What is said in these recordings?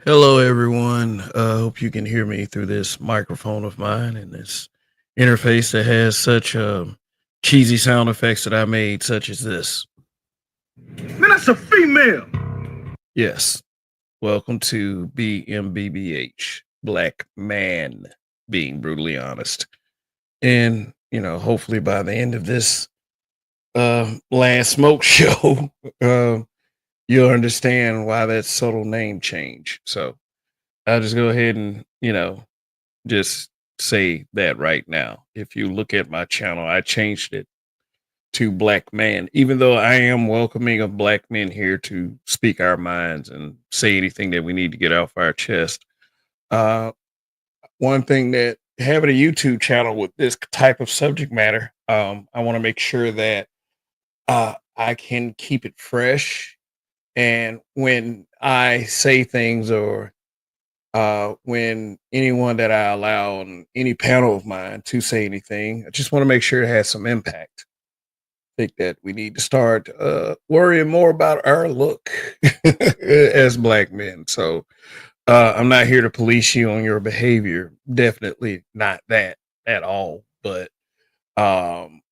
Hello, everyone. Hope you can hear me through this microphone of mine and this interface that has such cheesy sound effects that I made, such as this. Man, that's a female. Yes. Welcome to BMBBH, Black Man, being brutally honest. And, hopefully by the end of this last smoke show, uh, you'll understand why that subtle name change. So I'll just go ahead and, just say that right now. If you look at my channel, I changed it to Black Man, even though I am welcoming of black men here to speak our minds and say anything that we need to get off our chest. Uh, One thing that having a YouTube channel with this type of subject matter, I want to make sure that I can keep it fresh. And when I say things or when anyone that I allow on any panel of mine to say anything, I just want to make sure it has some impact. I think that we need to start worrying more about our look as black men. So I'm not here to police you on your behavior. Definitely not that at all. But um,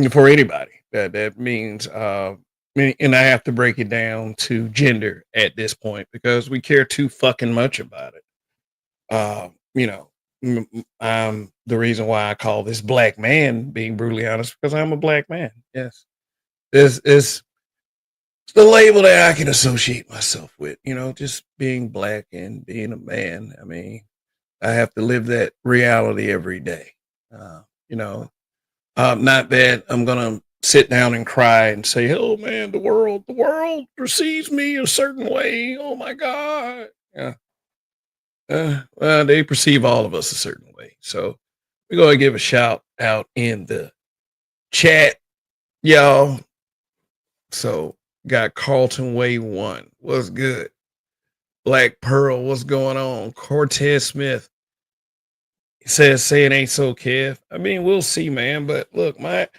for anybody, that means, and I have to break it down to gender at this point because we care too fucking much about it. uh, you know, I'm the reason why I call this black man, being brutally honest, because I'm a black man. Yes, it's the label that I can associate myself with. Just being black and being a man. I mean, I have to live that reality every day. Uh, you know, not that I'm gonna sit down and cry and say, "Oh man, the world perceives me a certain way. Oh my god." Yeah, well, they perceive all of us a certain way. So we're going to give a shout out in the chat, y'all. So got Carlton Way 1. What's good? Black Pearl, what's going on? Cortez Smith says, say it ain't so, Kev. I mean, we'll see, man. But look, I,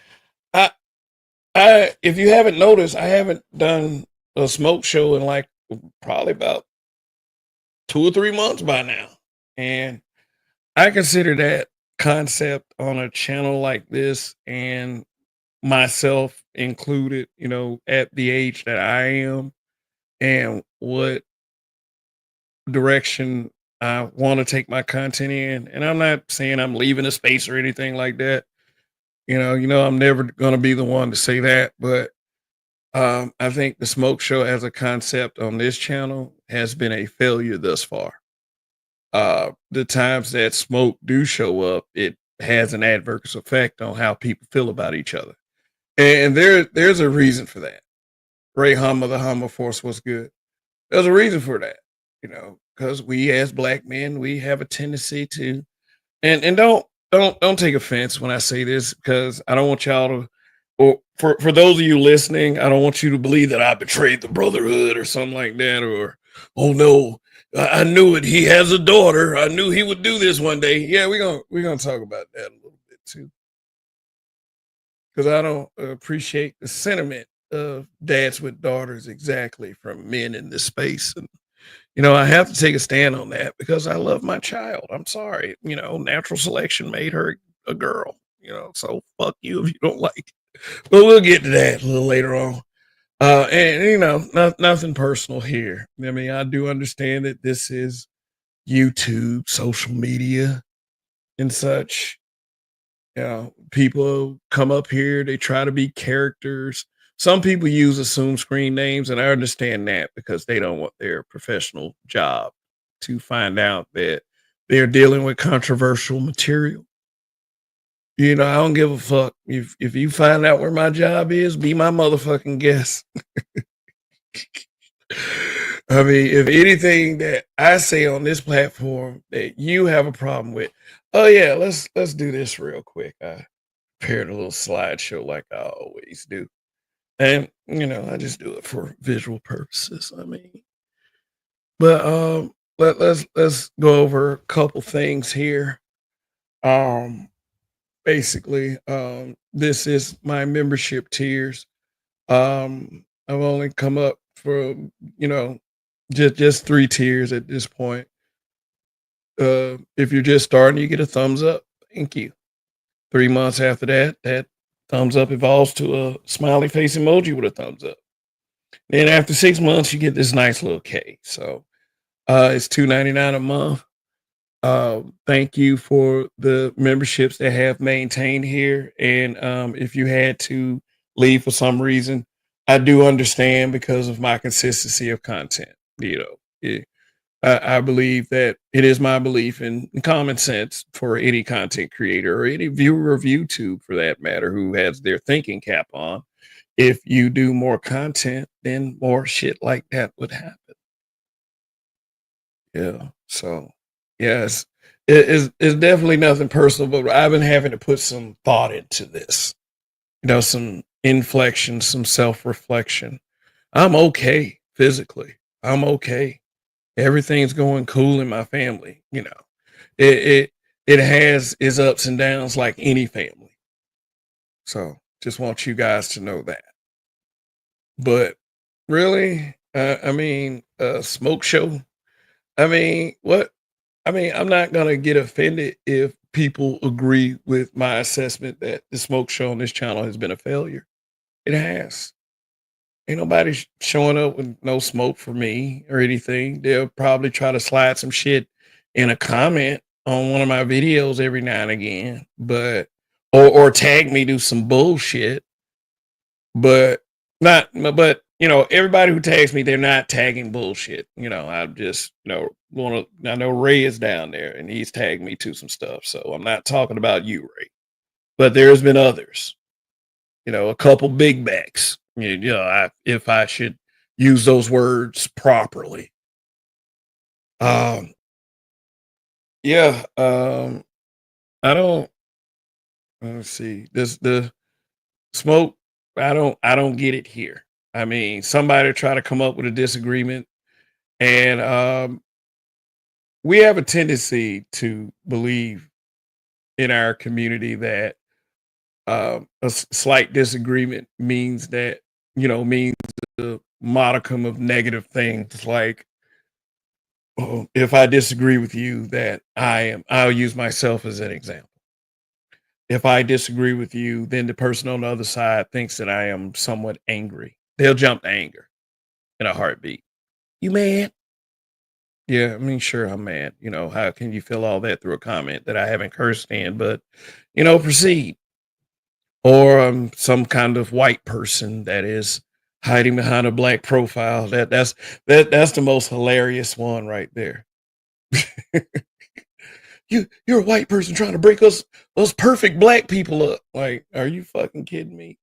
if you haven't noticed, I haven't done a smoke show in like probably about 2 or 3 months by now. And I consider that concept on a channel like this and myself included, at the age that I am and what direction I want to take my content in. And I'm not saying I'm leaving a space or anything like that. I'm never going to be the one to say that, but I think the smoke show as a concept on this channel has been a failure thus far. The times that smoke do show up, it has an adverse effect on how people feel about each other. And there's a reason for that. Ray Hummer, the Hummer Force was good. There's a reason for that, because we as black men, we have a tendency to, and don't take offense when I say this, because I don't want y'all to, or for those of you listening, I don't want you to believe that I betrayed the brotherhood or something like that, or oh no, I knew it. He has a daughter. I knew he would do this one day. Yeah, we're gonna talk about that a little bit too, because I don't appreciate the sentiment of dads with daughters exactly from men in this space. And, I have to take a stand on that because I love my child. I'm sorry. Natural selection made her a girl, so fuck you if you don't like it. But we'll get to that a little later on. And, nothing personal here. I mean, I do understand that this is YouTube, social media, and such. People come up here, they try to be characters. Some people use assume screen names, and I understand that because they don't want their professional job to find out that they're dealing with controversial material. I don't give a fuck. If you find out where my job is, be my motherfucking guest. I mean, if anything that I say on this platform that you have a problem with, oh yeah, let's do this real quick. I prepared a little slideshow like I always do. And I just do it for visual purposes. I mean, but let's go over a couple things here. Um Basically, this is my membership tiers. I've only come up for, you know, Just 3 tiers at this point. If you're just starting, you get a thumbs up. Thank you. 3 months after that, that thumbs up evolves to a smiley face emoji with a thumbs up. Then after 6 months, you get this nice little K. So it's $2.99 a month. Thank you for the memberships that have maintained here. And if you had to leave for some reason, I do understand because of my consistency of content. You know, I believe that it is my belief in common sense for any content creator or any viewer of YouTube, for that matter, who has their thinking cap on. If you do more content, then more shit like that would happen. Yeah. So, yes, it's definitely nothing personal, but I've been having to put some thought into this, some inflection, some self reflection. I'm okay physically. I'm okay. Everything's going cool in my family. It it it has its ups and downs like any family. So just want you guys to know that. But really, I mean, smoke show. I mean, what? I mean, I'm not gonna get offended if people agree with my assessment that the smoke show on this channel has been a failure. It has. Ain't nobody showing up with no smoke for me or anything. They'll probably try to slide some shit in a comment on one of my videos every now and again, but or tag me do some bullshit, but not but everybody who tags me, they're not tagging bullshit. I just wanna I know Ray is down there and he's tagged me to some stuff. So I'm not talking about you, Ray. But there's been others, a couple big backs. If I should use those words properly. Um, yeah. I don't. Let's see. This the smoke. I don't get it here. I mean, somebody try to come up with a disagreement, and we have a tendency to believe in our community that slight disagreement means the modicum of negative things like, oh, if I disagree with you, that I'll use myself as an example. If I disagree with you, then the person on the other side thinks that I am somewhat angry. They'll jump to anger in a heartbeat. You mad? Yeah, I mean, sure, I'm mad. How can you feel all that through a comment that I haven't cursed in? But, proceed. Or some kind of white person that is hiding behind a black profile. That's the most hilarious one right there. You're a white person trying to break us perfect black people up. Like, are you fucking kidding me?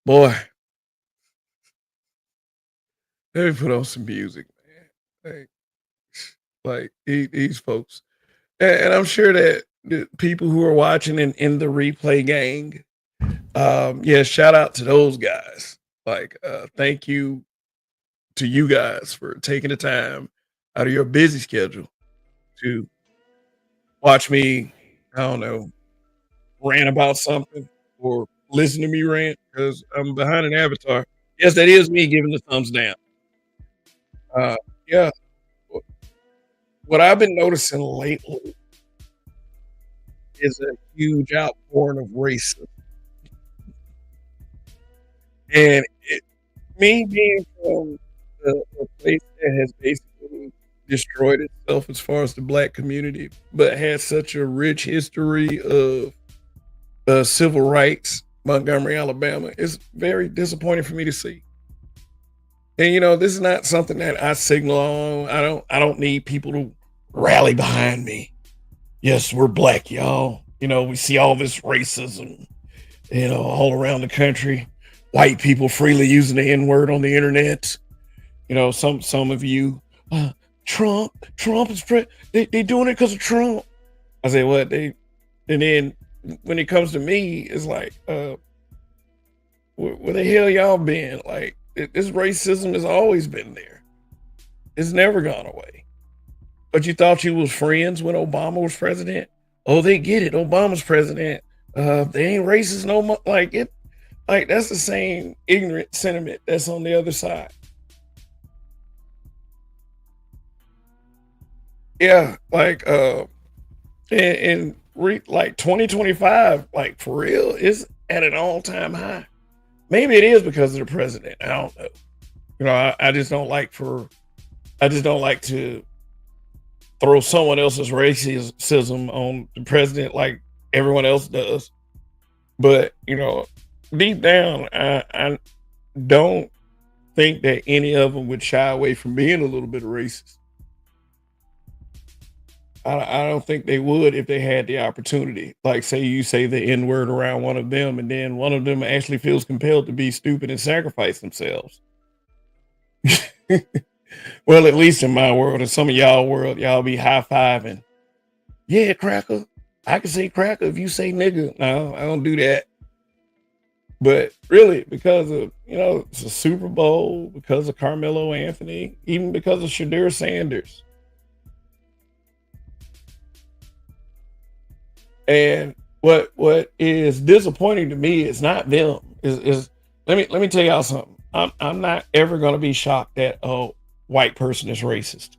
Boy, let me put on some music, man. Like these folks. And I'm sure that the people who are watching in the replay gang, yeah, shout out to those guys. Like, thank you to you guys for taking the time out of your busy schedule to watch me, I don't know, rant about something or listen to me rant because I'm behind an avatar. Yes, that is me giving the thumbs down. Uh, yeah, what I've been noticing lately is a huge outpouring of racism. And me being from a place that has basically destroyed itself as far as the black community, but has such a rich history of civil rights, Montgomery, Alabama, is very disappointing for me to see. And this is not something that I signal on. I don't need people to rally behind me. Yes, we're black, y'all. We see all this racism, all around the country. White people freely using the N-word on the internet. Some of you, Trump is they doing it because of Trump. I say what and then when it comes to me, it's like, where the hell y'all been? Like, this racism has always been there. It's never gone away. But you thought you was friends when Obama was president? Oh, they get it. Obama's president. They ain't racist no more. Like it. Like that's the same ignorant sentiment that's on the other side. Yeah, like like 2025, like for real, is at an all-time high. Maybe it is because of the president. I don't know. I just don't like I just don't like to throw someone else's racism on the president like everyone else does. But deep down, I don't think that any of them would shy away from being a little bit of racist. I don't think they would if they had the opportunity. Like, say you say the N word around one of them, and then one of them actually feels compelled to be stupid and sacrifice themselves. Well, at least in my world, in some of y'all world, y'all be high fiving. Yeah, cracker. I can say cracker if you say nigga. No, I don't do that. But really, because of it's a Super Bowl, because of Carmelo Anthony, even because of Shadur Sanders. And what is disappointing to me is not them. Is let me tell y'all something. I'm not ever gonna be shocked that a white person is racist.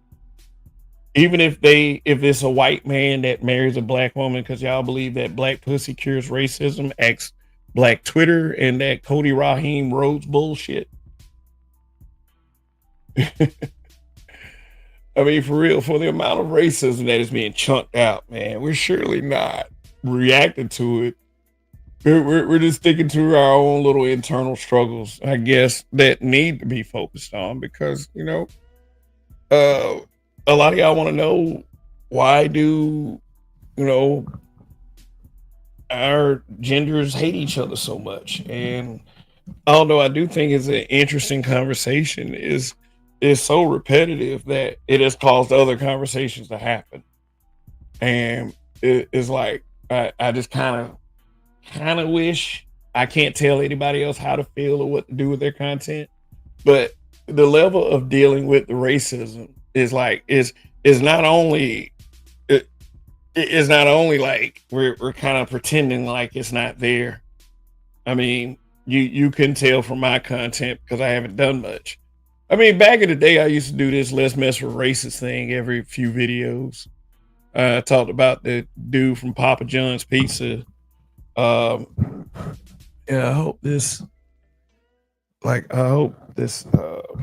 Even if it's a white man that marries a black woman, because y'all believe that black pussy cures racism, ex black Twitter and that Cody Raheem Rhodes bullshit. I mean, for real, for the amount of racism that is being chunked out, man, we're surely not reacting to it. We're just sticking to our own little internal struggles, I guess, that need to be focused on because, uh, a lot of y'all want to know why do, you know, our genders hate each other so much. And although I do think it's an interesting conversation, is so repetitive that it has caused other conversations to happen. And it's like I just kind of wish I can't tell anybody else how to feel or what to do with their content, but the level of dealing with the racism is not only it is not only like we're kind of pretending like it's not there. I mean, you can tell from my content because I haven't done much. I mean, back in the day, I used to do this "let's mess with racist" thing every few videos. I talked about the dude from Papa John's Pizza. Yeah, I hope this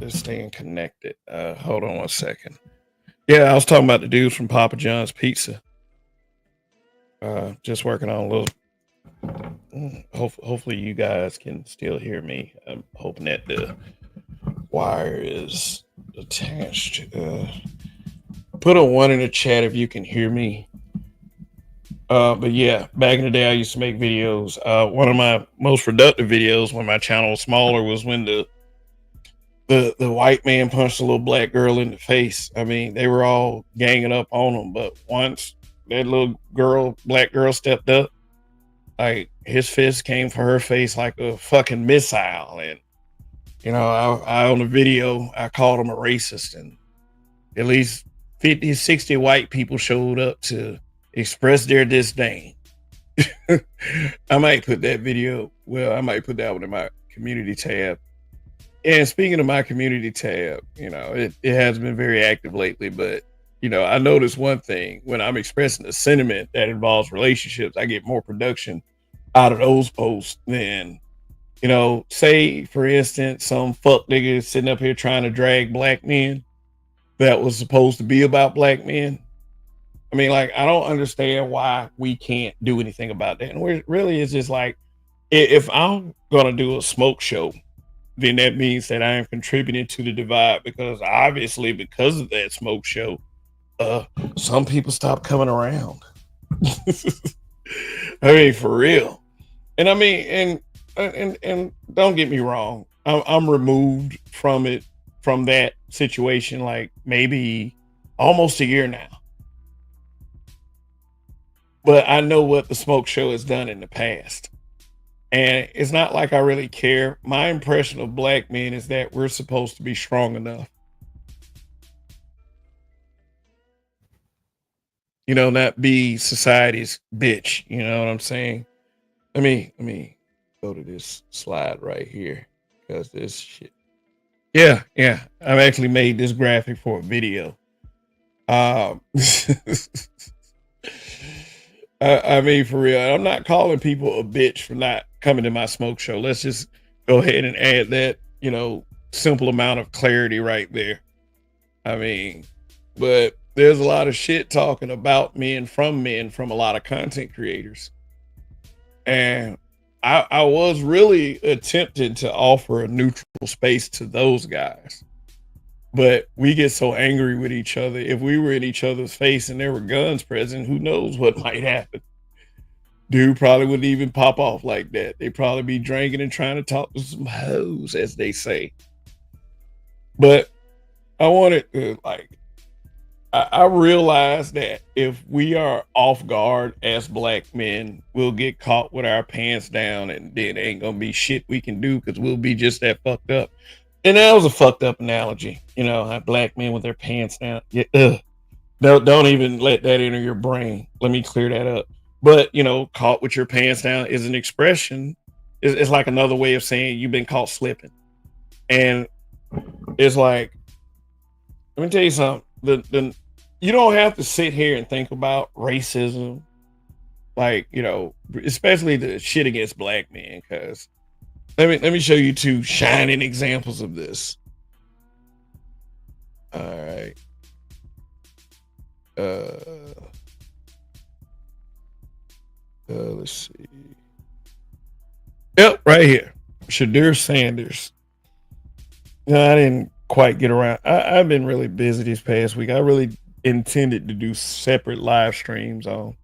staying connected. Hold on one second. Yeah, I was talking about the dude from Papa John's Pizza. Just working on a little. Hopefully, you guys can still hear me. I'm hoping that the wire is attached. Put a one in the chat if you can hear me. But yeah, back in the day, I used to make videos. One of my most productive videos when my channel was smaller was when the white man punched a little black girl in the face. I mean, they were all ganging up on him, but once that little black girl stepped up, like his fist came for her face like a fucking missile. And I on the video, I called him a racist, and at least 50, 60 white people showed up to express their disdain. I might put that video. Well, I might put that one in my community tab. And speaking of my community tab, it has been very active lately, but I noticed one thing when I'm expressing a sentiment that involves relationships, I get more production out of those posts than, say for instance, some fuck nigga sitting up here trying to drag black men that was supposed to be about black men. I mean, like, I don't understand why we can't do anything about that. And really, it's just like, if I'm gonna do a smoke show, then that means that I am contributing to the divide because obviously, because of that smoke show, some people stop coming around. I mean, for real. And I mean, and don't get me wrong, I'm removed from it, from that situation, like maybe almost a year now. But I know what the smoke show has done in the past. And it's not like I really care. My impression of black men is that we're supposed to be strong enough. Not be society's bitch. You know what I'm saying? Let me go to this slide right here because this shit. Yeah, yeah. I've actually made this graphic for a video. Um, I mean, for real, I'm not calling people a bitch for not coming to my smoke show. Let's just go ahead and add that, simple amount of clarity right there. I mean, but there's a lot of shit talking about men from a lot of content creators. And I was really attempting to offer a neutral space to those guys. But we get so angry with each other. If we were in each other's face and there were guns present, who knows what might happen? Dude probably wouldn't even pop off like that. They'd probably be drinking and trying to talk to some hoes, as they say. But I wanted to, I realize that if we are off guard as black men, we'll get caught with our pants down and then ain't gonna be shit we can do because we'll be just that fucked up. And that was a fucked up analogy, black men with their pants down. Yeah, don't even let that enter your brain. Let me clear that up. But caught with your pants down is an expression. It's like another way of saying you've been caught slipping. And it's like, let me tell you something. You don't have to sit here and think about racism, especially the shit against black men, because let me show you two shining examples of this. All right. Let's see. Yep, right here. Shedeur Sanders. No, I didn't quite get around. I've been really busy this past week. I really intended to do separate live streams on,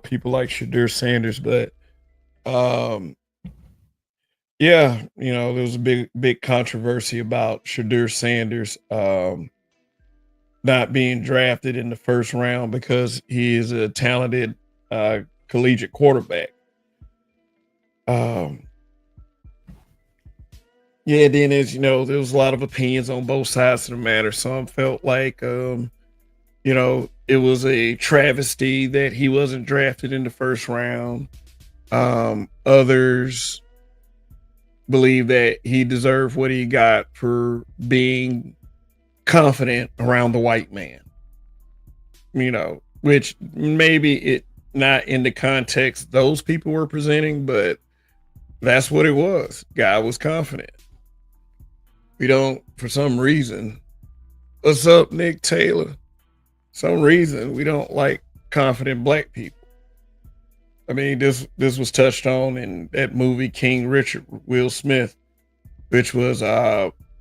people like Shedeur Sanders, but yeah, there was a big controversy about Shedeur Sanders not being drafted in the first round because he is a talented collegiate quarterback. Yeah, then as there was a lot of opinions on both sides of the matter. Some felt like it was a travesty that he wasn't drafted in the first round. Others believe that he deserved what he got for being confident around the white man. Which maybe it not in the context those people were presenting, but that's what it was. Guy was confident. We don't, for some reason, what's up, Nick Taylor? Some reason we don't like confident black people. I mean, this was touched on in that movie King Richard, Will Smith, which was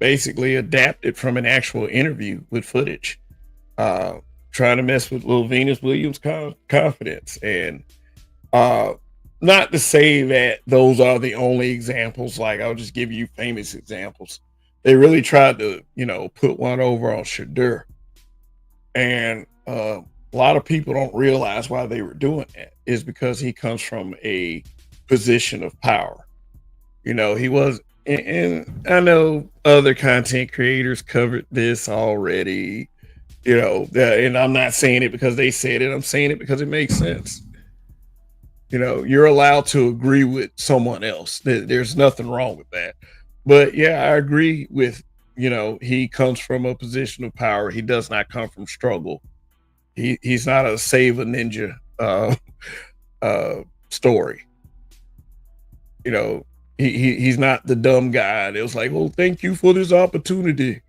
basically adapted from an actual interview with footage, trying to mess with Lil Venus Williams' confidence. And not to say that those are the only examples. Like, I'll just give you famous examples. They really tried to, put one over on Shedeur. And a lot of people don't realize why they were doing that is because he comes from a position of power. He was, and I know other content creators covered this already, and I'm not saying it because they said it. I'm saying it because it makes sense. You're allowed to agree with someone else. There's nothing wrong with that. But yeah, I agree with, he comes from a position of power. He does not come from struggle. He's not a save a ninja story. He's not the dumb guy. It was like, well, thank you for this opportunity.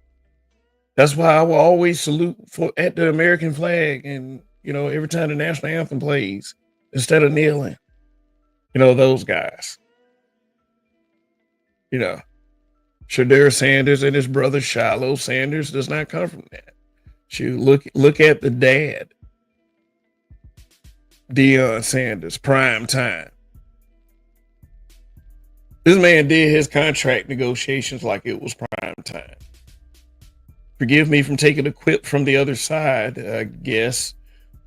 That's why I will always salute at the American flag and, every time the national anthem plays instead of kneeling. Those guys. Shedeur Sanders and his brother Shiloh Sanders does not come from that. Look at the dad, Deion Sanders, prime time. This man did his contract negotiations like it was prime time. Forgive me from taking a quip from the other side, I guess,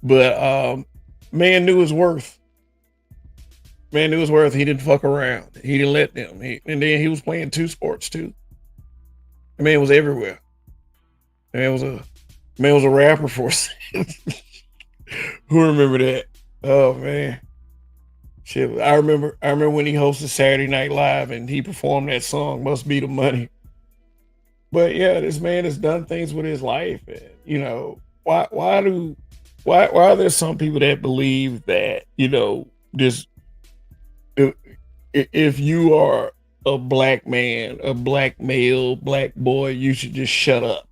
but man knew his worth. Man knew his worth. He didn't fuck around. He didn't let them. And then he was playing two sports too. The man was everywhere. The man was a rapper for a second. Who remember that? Oh man. Shit, I remember when he hosted Saturday Night Live and he performed that song, Must Be the Money. But yeah, this man has done things with his life. And, you know, why are there some people that believe that, you know, this if, if you are a black man, a black male, black boy, you should just shut up.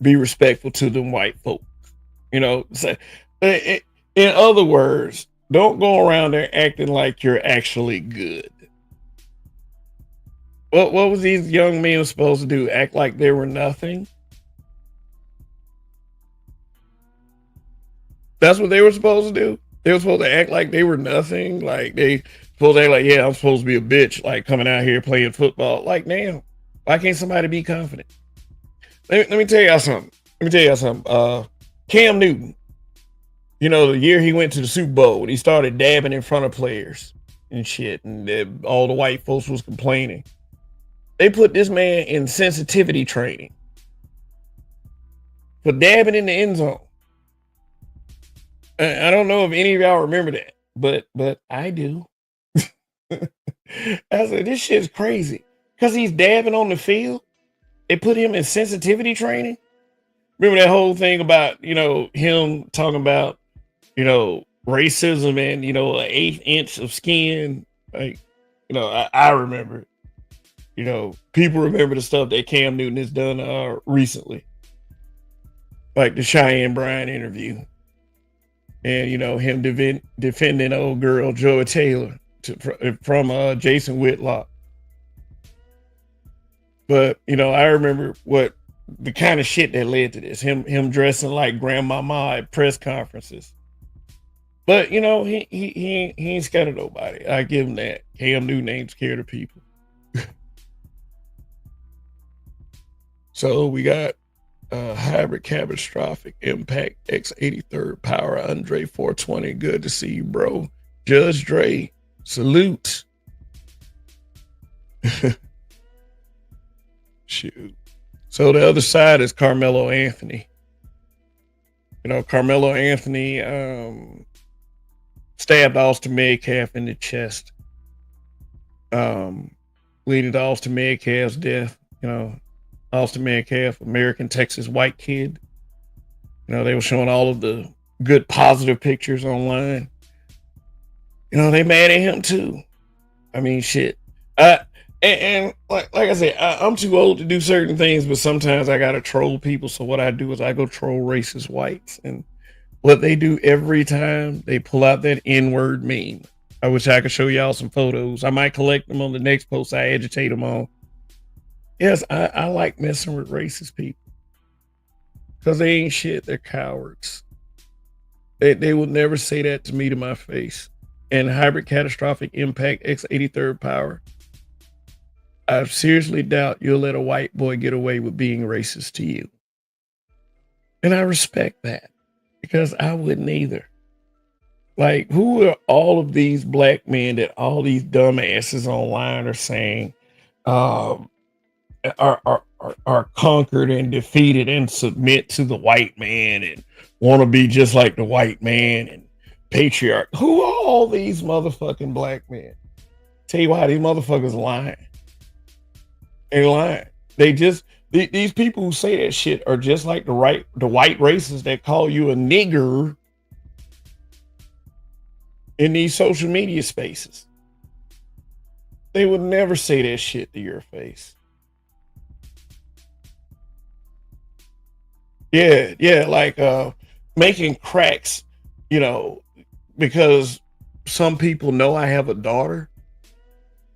Be respectful to them white folk. You know, so, in other words, don't go around there acting like you're actually good. What was these young men supposed to do? Act like they were nothing? That's what they were supposed to do. They were supposed to act like they were nothing. Like they supposed to act like, yeah, I'm supposed to be a bitch, like coming out here playing football. Like, damn, why can't somebody be confident? Let me tell y'all something. Cam Newton, you know, the year he went to the Super Bowl, he started dabbing in front of players and shit, and all the white folks was complaining. They put this man in sensitivity training for dabbing in the end zone. I don't know if any of y'all remember that, but I do. I said, this shit's crazy. Because he's dabbing on the field. They put him in sensitivity training. Remember that whole thing about, you know, him talking about, you know, racism and, you know, an 1/8 inch of skin. Like, you know, I remember it. You know, people remember the stuff that Cam Newton has done recently. Like the Cheyenne Bryan interview. And, you know, him defending old girl Joy Taylor from Jason Whitlock. But, you know, I remember what the kind of shit that led to this. Him dressing like grandmama at press conferences. But, you know, he ain't scared of nobody. I give him that. Cam Newton ain't scared of people. So we got hybrid catastrophic impact X83rd power Andre 420. Good to see you, bro. Judge Dre, salute. Shoot. So the other side is Carmelo Anthony. You know, Carmelo Anthony stabbed Austin Metcalf in the chest, leading to Austin Metcalf's death. You know, Austin Metcalf, American Texas white kid. You know, they were showing all of the good positive pictures online. You know, they mad at him too. I mean, shit. And like I said, I'm too old to do certain things, but sometimes I gotta troll people. So what I do is I go troll racist whites, and what they do every time they pull out that N-word meme. I wish I could show y'all some photos. I might collect them on the next post I agitate them on. Yes, I like messing with racist people because they ain't shit. They're cowards. They will never say that to me to my face. And hybrid catastrophic impact X83rd power. I seriously doubt you'll let a white boy get away with being racist to you. And I respect that because I wouldn't either. Like, who are all of these black men that all these dumbasses online are saying are conquered and defeated and submit to the white man and want to be just like the white man and patriarch? Who are all these motherfucking black men? Tell you why, these motherfuckers lying. They're lying. They just these people who say that shit are just like the white racists that call you a nigger in these social media spaces. They would never say that shit to your face. Yeah, like making cracks, you know, because some people know I have a daughter.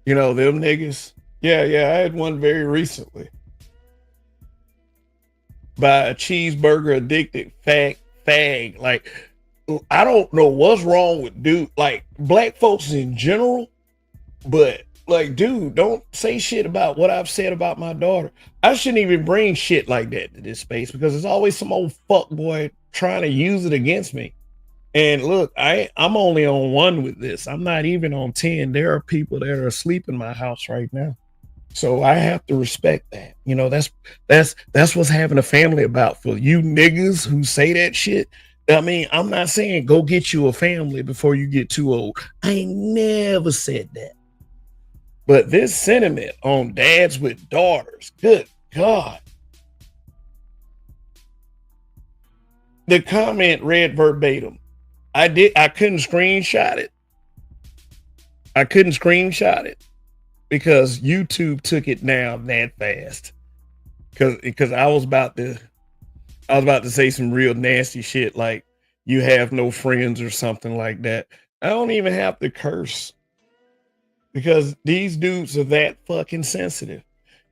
You know, them niggas. Yeah, I had one very recently. By a cheeseburger addicted fag. Like, I don't know what's wrong with dude, like black folks in general, but like, dude, don't say shit about what I've said about my daughter. I shouldn't even bring shit like that to this space because there's always some old fuck boy trying to use it against me. And look, I'm only on 1 with this. I'm not even on 10. There are people that are asleep in my house right now. So I have to respect that. You know, that's what's having a family about. For you niggas who say that shit, I mean, I'm not saying go get you a family before you get too old. I ain't never said that. But this sentiment on dads with daughters, good God. The comment read verbatim. I couldn't screenshot it. I couldn't screenshot it because YouTube took it down that fast. Because I was about to say some real nasty shit like you have no friends or something like that. I don't even have to curse because these dudes are that fucking sensitive.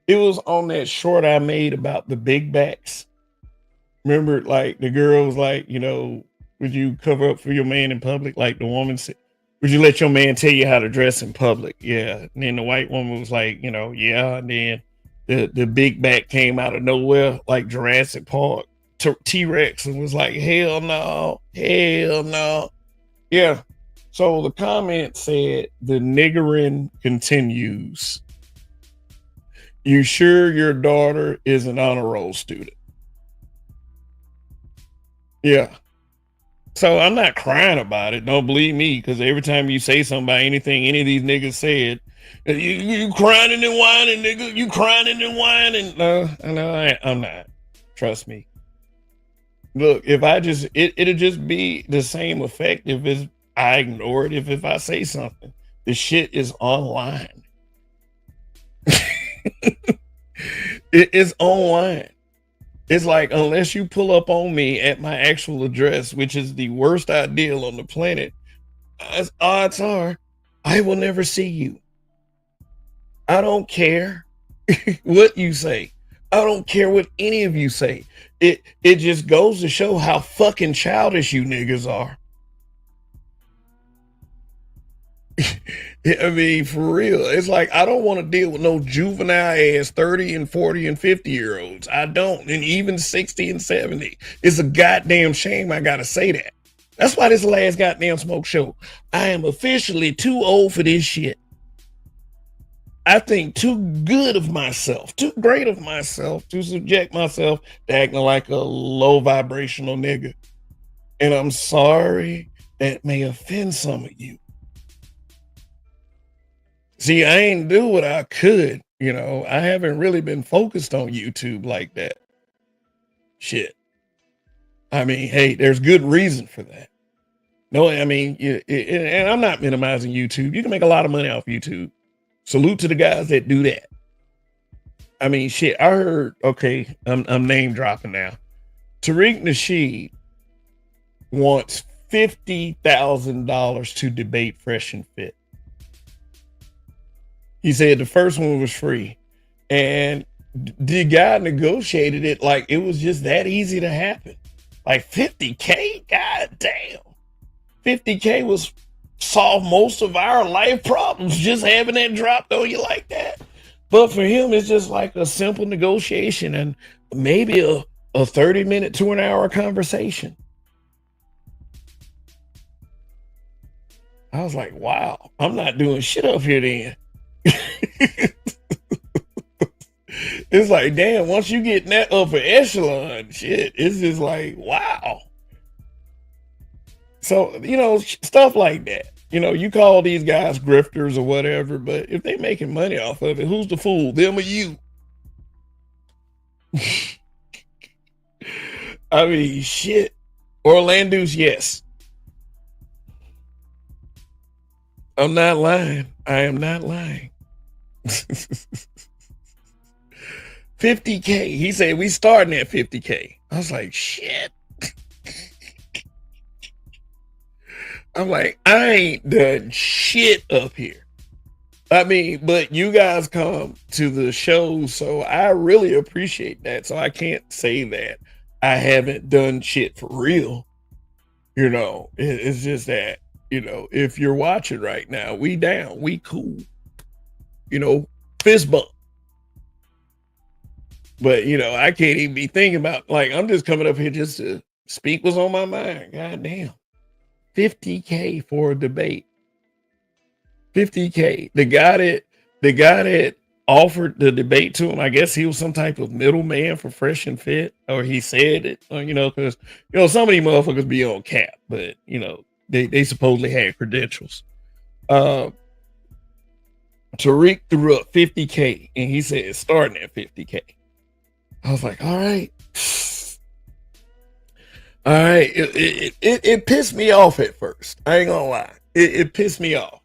It was on that short I made about the big backs. Remember, like the girl was like, would you cover up for your man in public? Like the woman said, would you let your man tell you how to dress in public? Yeah. And then the white woman was like, yeah. And then the big back came out of nowhere, like Jurassic Park, T-Rex, and was like, hell no, hell no. Yeah. So the comment said, the niggering continues. You sure your daughter is an honor roll student? Yeah. So I'm not crying about it. Don't believe me, because every time you say something about anything any of these niggas said, you crying and whining, nigga. You crying and whining. No, I'm not. Trust me. Look, if I just it'll just be the same effect if I ignore it. If I say something, the shit is online. It is online. It's like, unless you pull up on me at my actual address, which is the worst ideal on the planet, as odds are, I will never see you. I don't care what you say. I don't care what any of you say. It just goes to show how fucking childish you niggas are. I mean, for real. It's like, I don't want to deal with no juvenile ass 30 and 40 and 50-year-olds. I don't. And even 60 and 70. It's a goddamn shame I gotta say that. That's why this last goddamn smoke show, I am officially too old for this shit. I think too good of myself, too great of myself to subject myself to acting like a low vibrational nigga. And I'm sorry that may offend some of you. See, I ain't do what I could, I haven't really been focused on YouTube like that. Shit. I mean, hey, there's good reason for that. No, I mean, and I'm not minimizing YouTube. You can make a lot of money off YouTube. Salute to the guys that do that. I mean, shit, I heard, okay, I'm name dropping now. Tariq Nasheed wants $50,000 to debate Fresh and Fit. He said the first one was free, and the guy negotiated it like it was just that easy to happen. Like $50K, god damn. $50K was solve most of our life problems just having that dropped on you like that. But for him, it's just like a simple negotiation and maybe a 30-minute to an hour conversation. I was like, wow, I'm not doing shit up here then. It's like, damn, once you get in that upper echelon shit, it's just like, wow. So, stuff like that. You call these guys grifters or whatever, but if they making money off of it, who's the fool? Them or you? I mean, shit. Orlando's, yes. I'm not lying. I am not lying. 50K. He said we starting at 50K. I was like, shit. I'm like, I ain't done shit up here. I mean, but you guys come to the show, so I really appreciate that. So I can't say that I haven't done shit for real. It's just that, if you're watching right now, we down, we cool. Fist bump. But, I can't even be thinking about, like, I'm just coming up here just to speak what's on my mind. God damn. 50K for a debate. 50K. The guy that offered the debate to him. I guess he was some type of middleman for Fresh and Fit, or he said it, or, because some of these motherfuckers be on cap, but they supposedly had credentials. Tariq threw up 50K, and he said it's starting at 50K. I was like, all right. All right. It pissed me off at first. I ain't gonna lie. It pissed me off.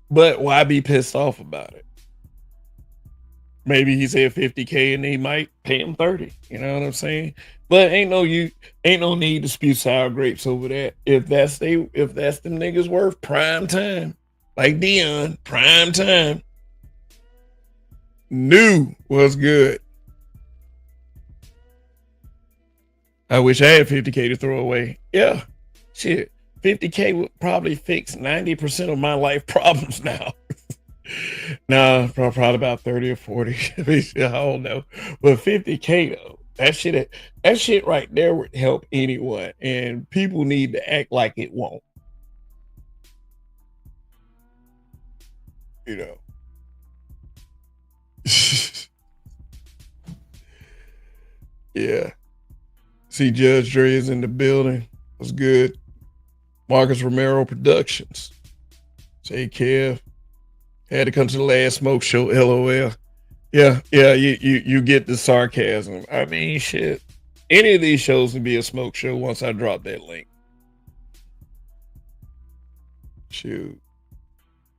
But why be pissed off about it? Maybe he said 50K and they might pay him 30. You know what I'm saying? But ain't no need to spew sour grapes over that. If that's them niggas worth prime time. Like Dion, prime time. New was good. I wish I had 50K to throw away. Yeah, shit. 50K would probably fix 90% of my life problems now. Nah, probably about 30 or 40. I don't know. But 50K though, that shit right there would help anyone. And people need to act like it won't. Yeah. See Judge Dre is in the building. What's good? Marcus Romero Productions. Say Kev. Had to come to the last smoke show, LOL. Yeah, you get the sarcasm. I mean, shit. Any of these shows can be a smoke show once I drop that link. Shoot.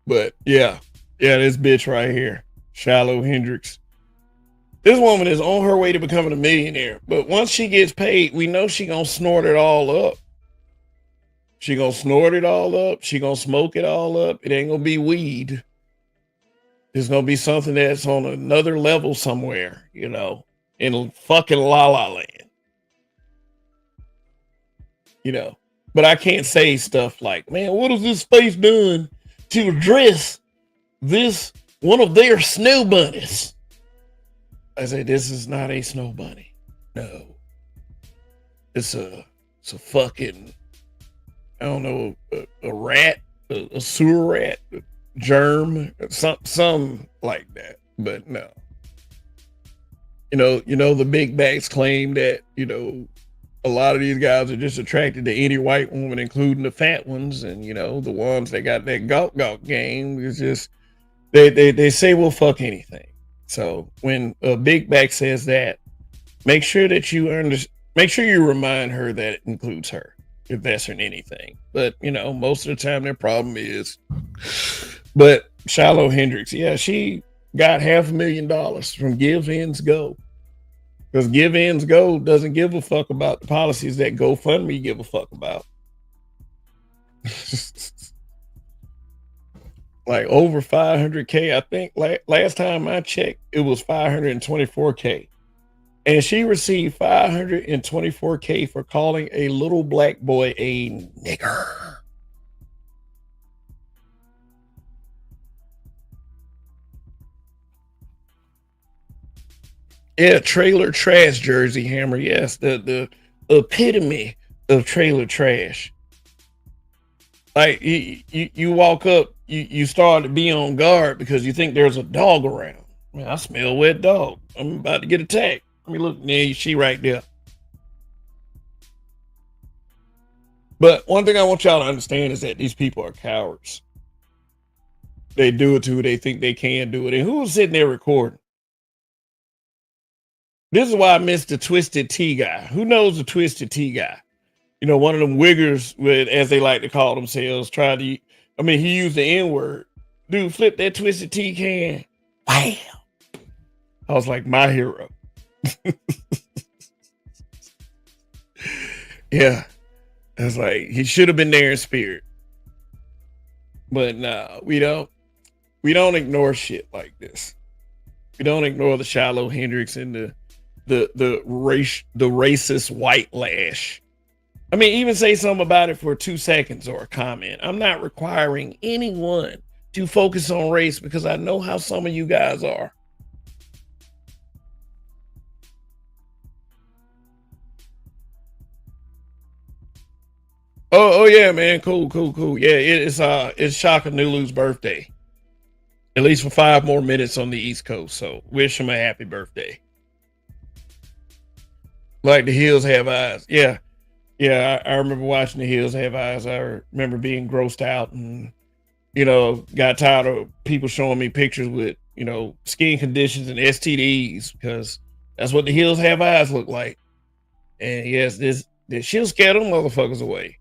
But yeah, this bitch right here, Shiloh Hendrix. This woman is on her way to becoming a millionaire. But once she gets paid, we know she gonna snort it all up. She gonna snort it all up. She gonna smoke it all up. It ain't gonna be weed. It's gonna be something that's on another level somewhere, in fucking La La Land. But I can't say stuff like, man, what has this space done to address this one of their snow bunnies? I say, this is not a snow bunny. No. It's a fucking, I don't know, a rat, a sewer rat, a germ, some like that. But no. The big bags claim that, a lot of these guys are just attracted to any white woman, including the fat ones. And, the ones that got that gawk game is just, they say we'll fuck anything. So when a big back says that, make sure that make sure you remind her that it includes her, if that's in anything. But, most of the time their problem is, but Shiloh Hendrix, yeah, she got $500,000 from Give Ends Go. Because Give Ends Go doesn't give a fuck about the policies that GoFundMe give a fuck about. Like over 500K. I think last time I checked, it was 524K. And she received 524K for calling a little black boy a nigger. Yeah, trailer trash, Jersey Hammer. Yes, the epitome of trailer trash. Like you walk up, you start to be on guard because you think there's a dog around. Man, I smell wet dog. I'm about to get attacked. Let me look. Yeah, she right there. But one thing I want y'all to understand is that these people are cowards. They do it to who they think they can do it. And who's sitting there recording? This is why I miss the Twisted Tea guy. Who knows the Twisted Tea guy? One of them wiggers, as they like to call themselves, he used the N-word. Dude, flip that Twisted Tea can. Bam. I was like, my hero. Yeah. I was like, he should have been there in spirit. But no, we don't ignore shit like this. We don't ignore the Shiloh Hendrix and the racist white lash. I mean, even say something about it for 2 seconds or a comment. I'm not requiring anyone to focus on race because I know how some of you guys are. Oh yeah, man. Cool. Yeah, it's Shaka Nulu's birthday. at least for 5 more minutes on the East Coast. So wish him a happy birthday. Like the Hills Have Eyes. Yeah. Yeah. I remember watching the Hills Have Eyes. I remember being grossed out and, got tired of people showing me pictures with, skin conditions and STDs because that's what the Hills Have Eyes look like. And yes, she'll scare them motherfuckers away.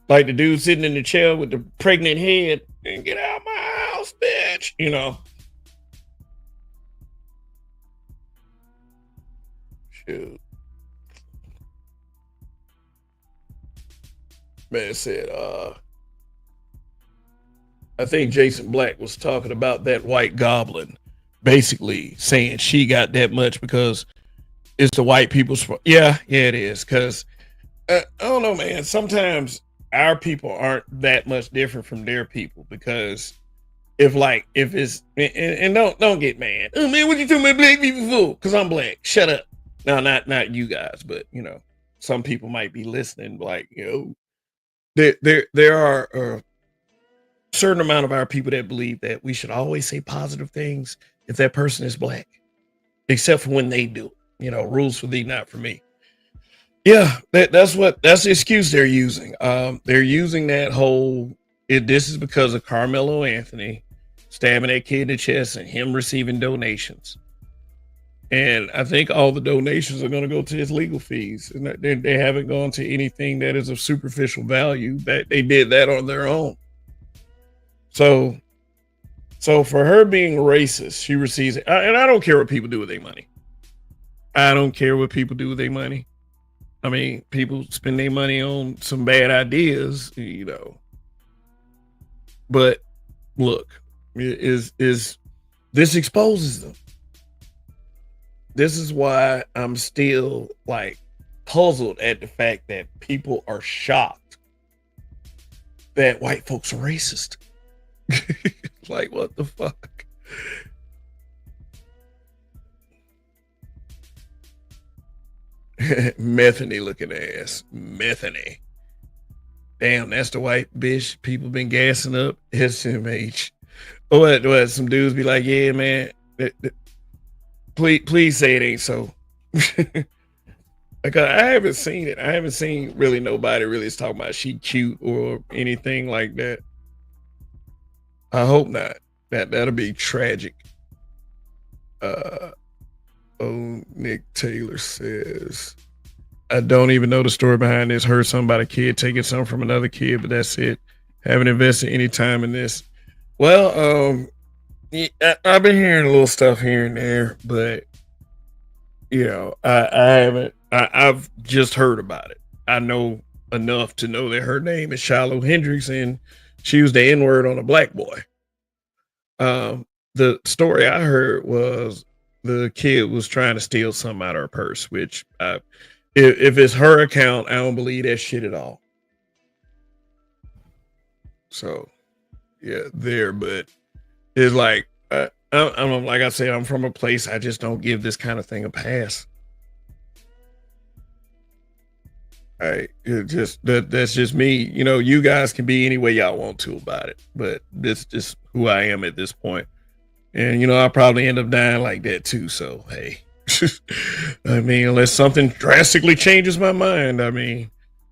Like the dude sitting in the chair with the pregnant head and get out my house, bitch. Shoot. Man said, I think Jason Black was talking about that white goblin, basically saying she got that much because it's the white people's. Yeah, it is. Because I don't know, man. Sometimes our people aren't that much different from their people because if it's and don't get mad. Oh man, what you talking about black people for? Because I'm black. Shut up. No, not you guys, but some people might be listening. Like there are a certain amount of our people that believe that we should always say positive things if that person is black, except for when they do. Rules for thee, not for me. Yeah, that's the excuse they're using. They're using that whole. This is because of Carmelo Anthony stabbing that kid in the chest and him receiving donations. And I think all the donations are going to go to his legal fees, and they haven't gone to anything that is of superficial value. That they did that on their own. So for her being racist, she receives it. And I don't care what people do with their money. I don't care what people do with their money. I mean, people spend their money on some bad ideas, But look, is this exposes them. This is why I'm still puzzled at the fact that people are shocked that white folks are racist. Like, what the fuck? Methany looking ass. Methany. Damn, that's the white bitch people been gassing up. SMH. What? Some dudes be like, yeah, man. Please say it ain't so. Like I haven't seen it. I haven't seen really nobody really is talking about she cute or anything like that. I hope not. That'll be tragic. Nick Taylor says, I don't even know the story behind this. Heard something about a kid taking something from another kid, but that's it. Haven't invested any time in this. Well, I've been hearing a little stuff here and there, but I haven't. I've just heard about it. I know enough to know that her name is Shiloh Hendrix, and she was the N-word on a black boy. The story I heard was the kid was trying to steal something out of her purse, which if it's her account, I don't believe that shit at all. So yeah, but it's like I'm like I said, I'm from a place I just don't give this kind of thing a pass. That's just me. You guys can be any way y'all want to about it, but this is just who I am at this point. And I'll probably end up dying like that too. So hey, I mean, unless something drastically changes my mind, I mean,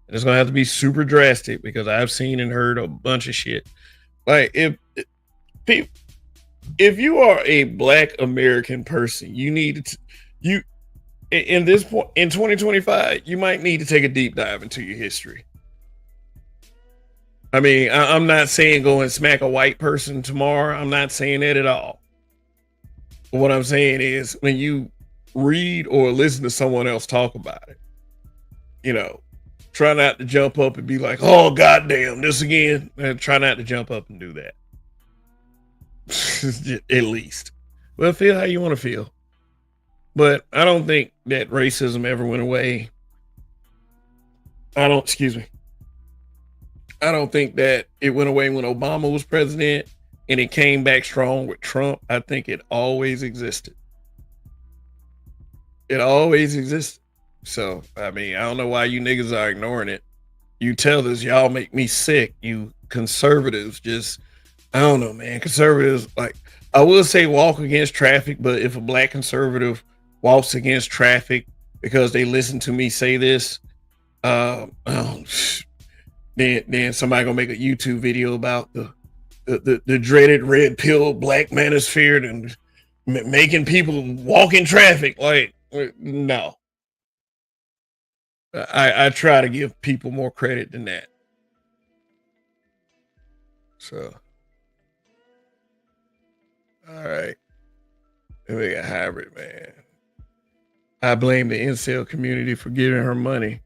it's gonna have to be super drastic because I've seen and heard a bunch of shit. Like if you are a black American person, you need to in this point in 2025, you might need to take a deep dive into your history. I mean, I'm not saying go and smack a white person tomorrow. I'm not saying that at all. But what I'm saying is when you read or listen to someone else talk about it, try not to jump up and be like, oh, goddamn, this again. And try not to jump up and do that. At least. Well, feel how you want to feel. But I don't think that racism ever went away. I don't think that it went away when Obama was president and it came back strong with Trump. I think it always existed. It always existed. So, I mean, I don't know why you niggas are ignoring it. You tell us y'all make me sick. You conservatives just I don't know, man. Conservatives, like, I will say walk against traffic, but if a black conservative walks against traffic because they listen to me say this, oh, then somebody gonna make a YouTube video about the dreaded red pill black manosphere and making people walk in traffic. Like, no, I try to give people more credit than that. So, all right, then we got hybrid, man. I blame the incel community for giving her money.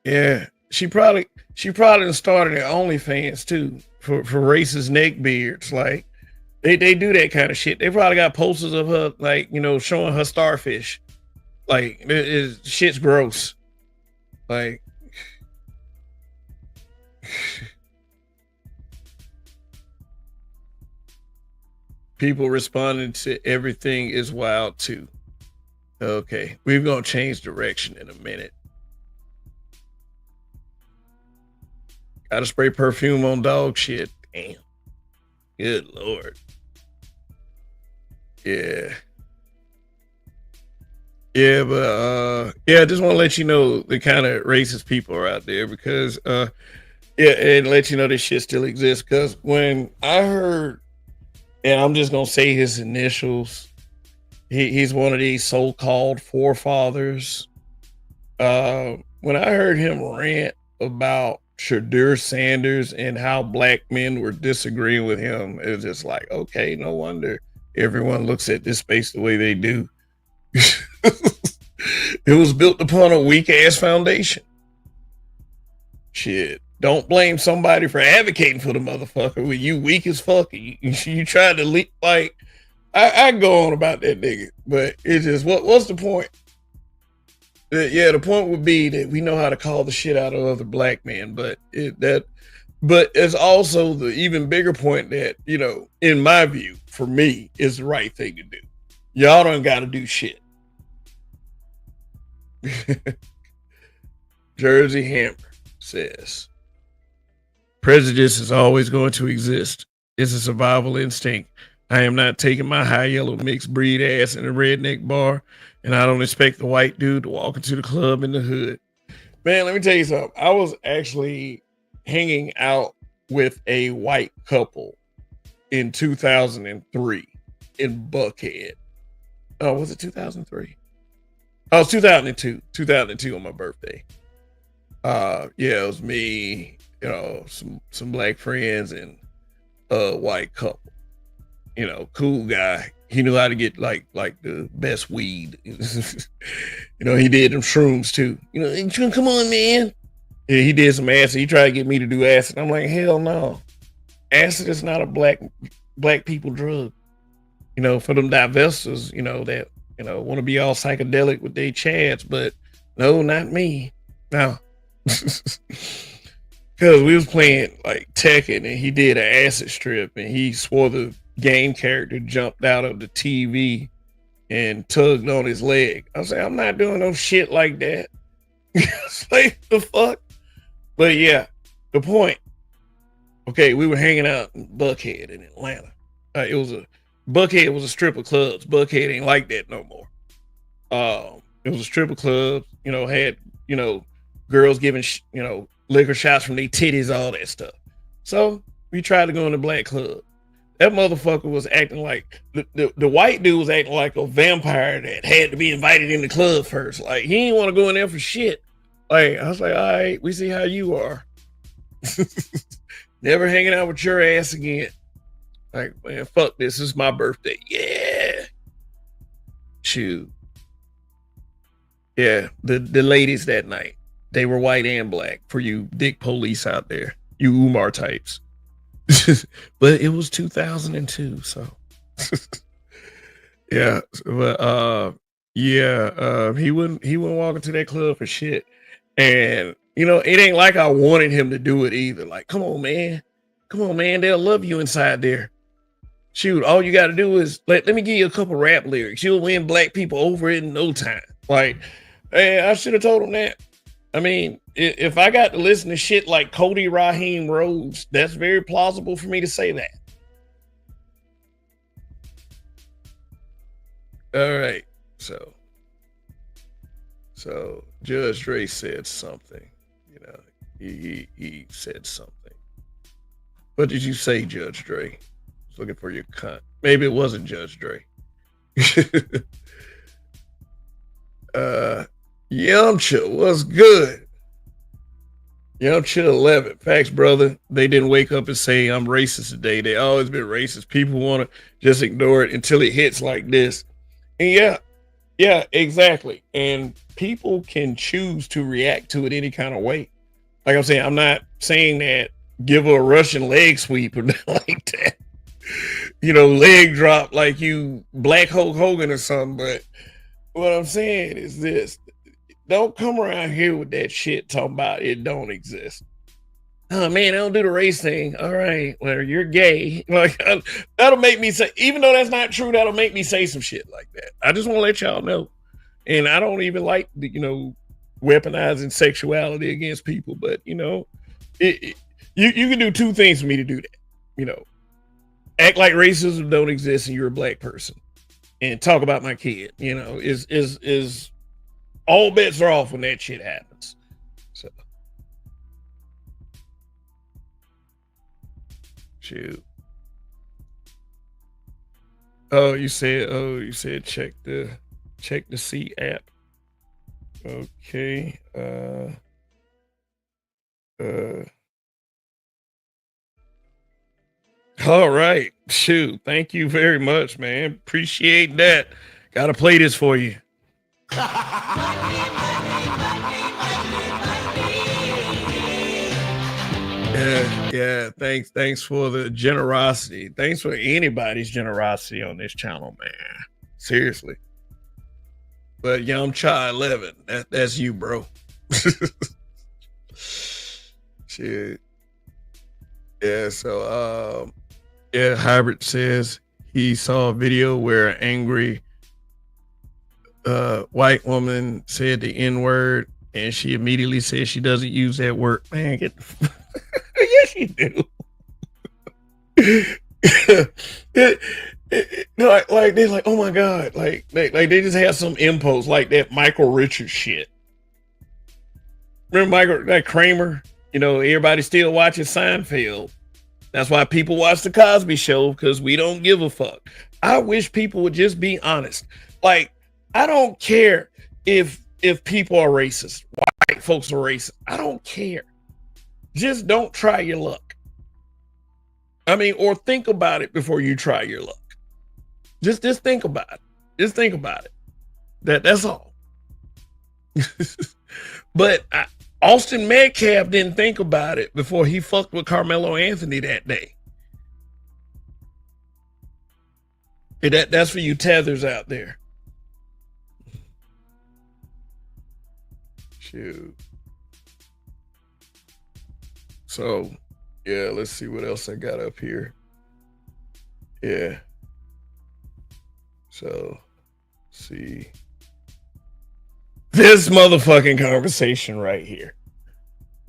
Yeah, she probably started at OnlyFans too for racist neck beards. Like they do that kind of shit. They probably got posters of her like showing her starfish. Like shit's gross. Like people responding to everything is wild too. Okay, we're gonna change direction in a minute. Gotta spray perfume on dog shit. Damn. Good lord. Yeah. Yeah, but yeah, I just want to let you know the kind of racist people are out there because yeah, and let you know this shit still exists. Because when I heard, and I'm just gonna say his initials, he's one of these so-called forefathers. When I heard him rant about Shadur Sanders and how black men were disagreeing with him, it was just like, okay, no wonder everyone looks at this space the way they do. It was built upon a weak ass foundation. Shit. Don't blame somebody for advocating for the motherfucker when you weak as fuck. You tried to leak like I go on about that nigga, but it's just what's the point? Yeah, the point would be that we know how to call the shit out of other black men, but it's also the even bigger point that, in my view, for me, is the right thing to do. Y'all don't gotta do shit. Jersey Hammer says prejudice is always going to exist. It's a survival instinct. I am not taking my high yellow mixed breed ass in a redneck bar, and I don't expect the white dude to walk into the club in the hood. Man, let me tell you something. I was actually hanging out with a white couple in 2003 in Buckhead. Oh, was it 2003? Oh, it's 2002. 2002 on my birthday. Yeah, it was me, some black friends and a white couple. Cool guy. He knew how to get like the best weed. He did them shrooms too. Come on, man. Yeah, he did some acid. He tried to get me to do acid. I'm like, hell no. Acid is not a black people drug. For them divestors, that want to be all psychedelic with their chads, but no, not me. No. Because we was playing like Tekken and he did an acid strip and he swore the game character jumped out of the TV and tugged on his leg. I was like, I'm not doing no shit like that. It's like, the fuck? But yeah, the point. Okay, we were hanging out in Buckhead in Atlanta. Buckhead was a strip of clubs. Buckhead ain't like that no more. It was a strip of clubs, had, girls giving, liquor shots from their titties, all that stuff. So we tried to go in the black club. That motherfucker was acting like the white dude was acting like a vampire that had to be invited in the club first. Like he didn't want to go in there for shit. Like I was like, all right, we see how you are. Never hanging out with your ass again. Like, man, fuck this is my birthday. Yeah. Shoot. Yeah, the ladies that night, they were white and black for you dick police out there, you Umar types. But it was 2002, so yeah. But he wouldn't walk into that club for shit. And it ain't like I wanted him to do it either. Like, come on, man. They'll love you inside there. Shoot, all you got to do is let me give you a couple rap lyrics. You'll win black people over in no time. Like, hey, I should have told him that. I mean, if I got to listen to shit like Cody Raheem Rhodes, that's very plausible for me to say that. All right. So Judge Dre said something. You know, he said something. What did you say, Judge Dre? I was looking for your cunt. Maybe it wasn't Judge Dre. Yamcha, what's good? Yamcha 11. Facts, brother. They didn't wake up and say I'm racist today. They always been racist. People want to just ignore it until it hits like this. And yeah, exactly. And people can choose to react to it any kind of way. Like I'm saying, I'm not saying that give her a Russian leg sweep or nothing like that. You know, leg drop like you Black Hulk Hogan or something. But what I'm saying is this: don't come around here with that shit talking about it don't exist. Oh man, I don't do the race thing. All right, well, you're gay. Like that'll make me say, even though that's not true, that'll make me say some shit like that. I just want to let y'all know. And I don't even like the, weaponizing sexuality against people, but you can do two things for me to do that. Act like racism don't exist and you're a black person, and talk about my kid. Is all bets are off when that shit happens. So, shoot. You said check the C app. Okay. All right. Shoot. Thank you very much, man. Appreciate that. Gotta play this for you. Yeah. Thanks for the generosity. Thanks for anybody's generosity on this channel, man. Seriously. But Yamcha 11, that's you, bro. Shit. Yeah, so Hybrid says he saw a video where an angry white woman said the N-word and she immediately said she doesn't use that word. Man, get the yes, you do. Like they're like, oh my god, like they just have some impulse like that Michael Richards shit. Remember that Kramer? Everybody still watching Seinfeld. That's why people watch the Cosby Show, because we don't give a fuck. I wish people would just be honest. Like, I don't care if people are racist, white folks are racist. I don't care. Just don't try your luck. I mean, or think about it before you try your luck. Just think about it. Just think about it. That's all. But Austin Metcalf didn't think about it before he fucked with Carmelo Anthony that day. That's for you tethers out there. Shoot. So, yeah, let's see what else I got up here. Yeah. So, see. This motherfucking conversation right here.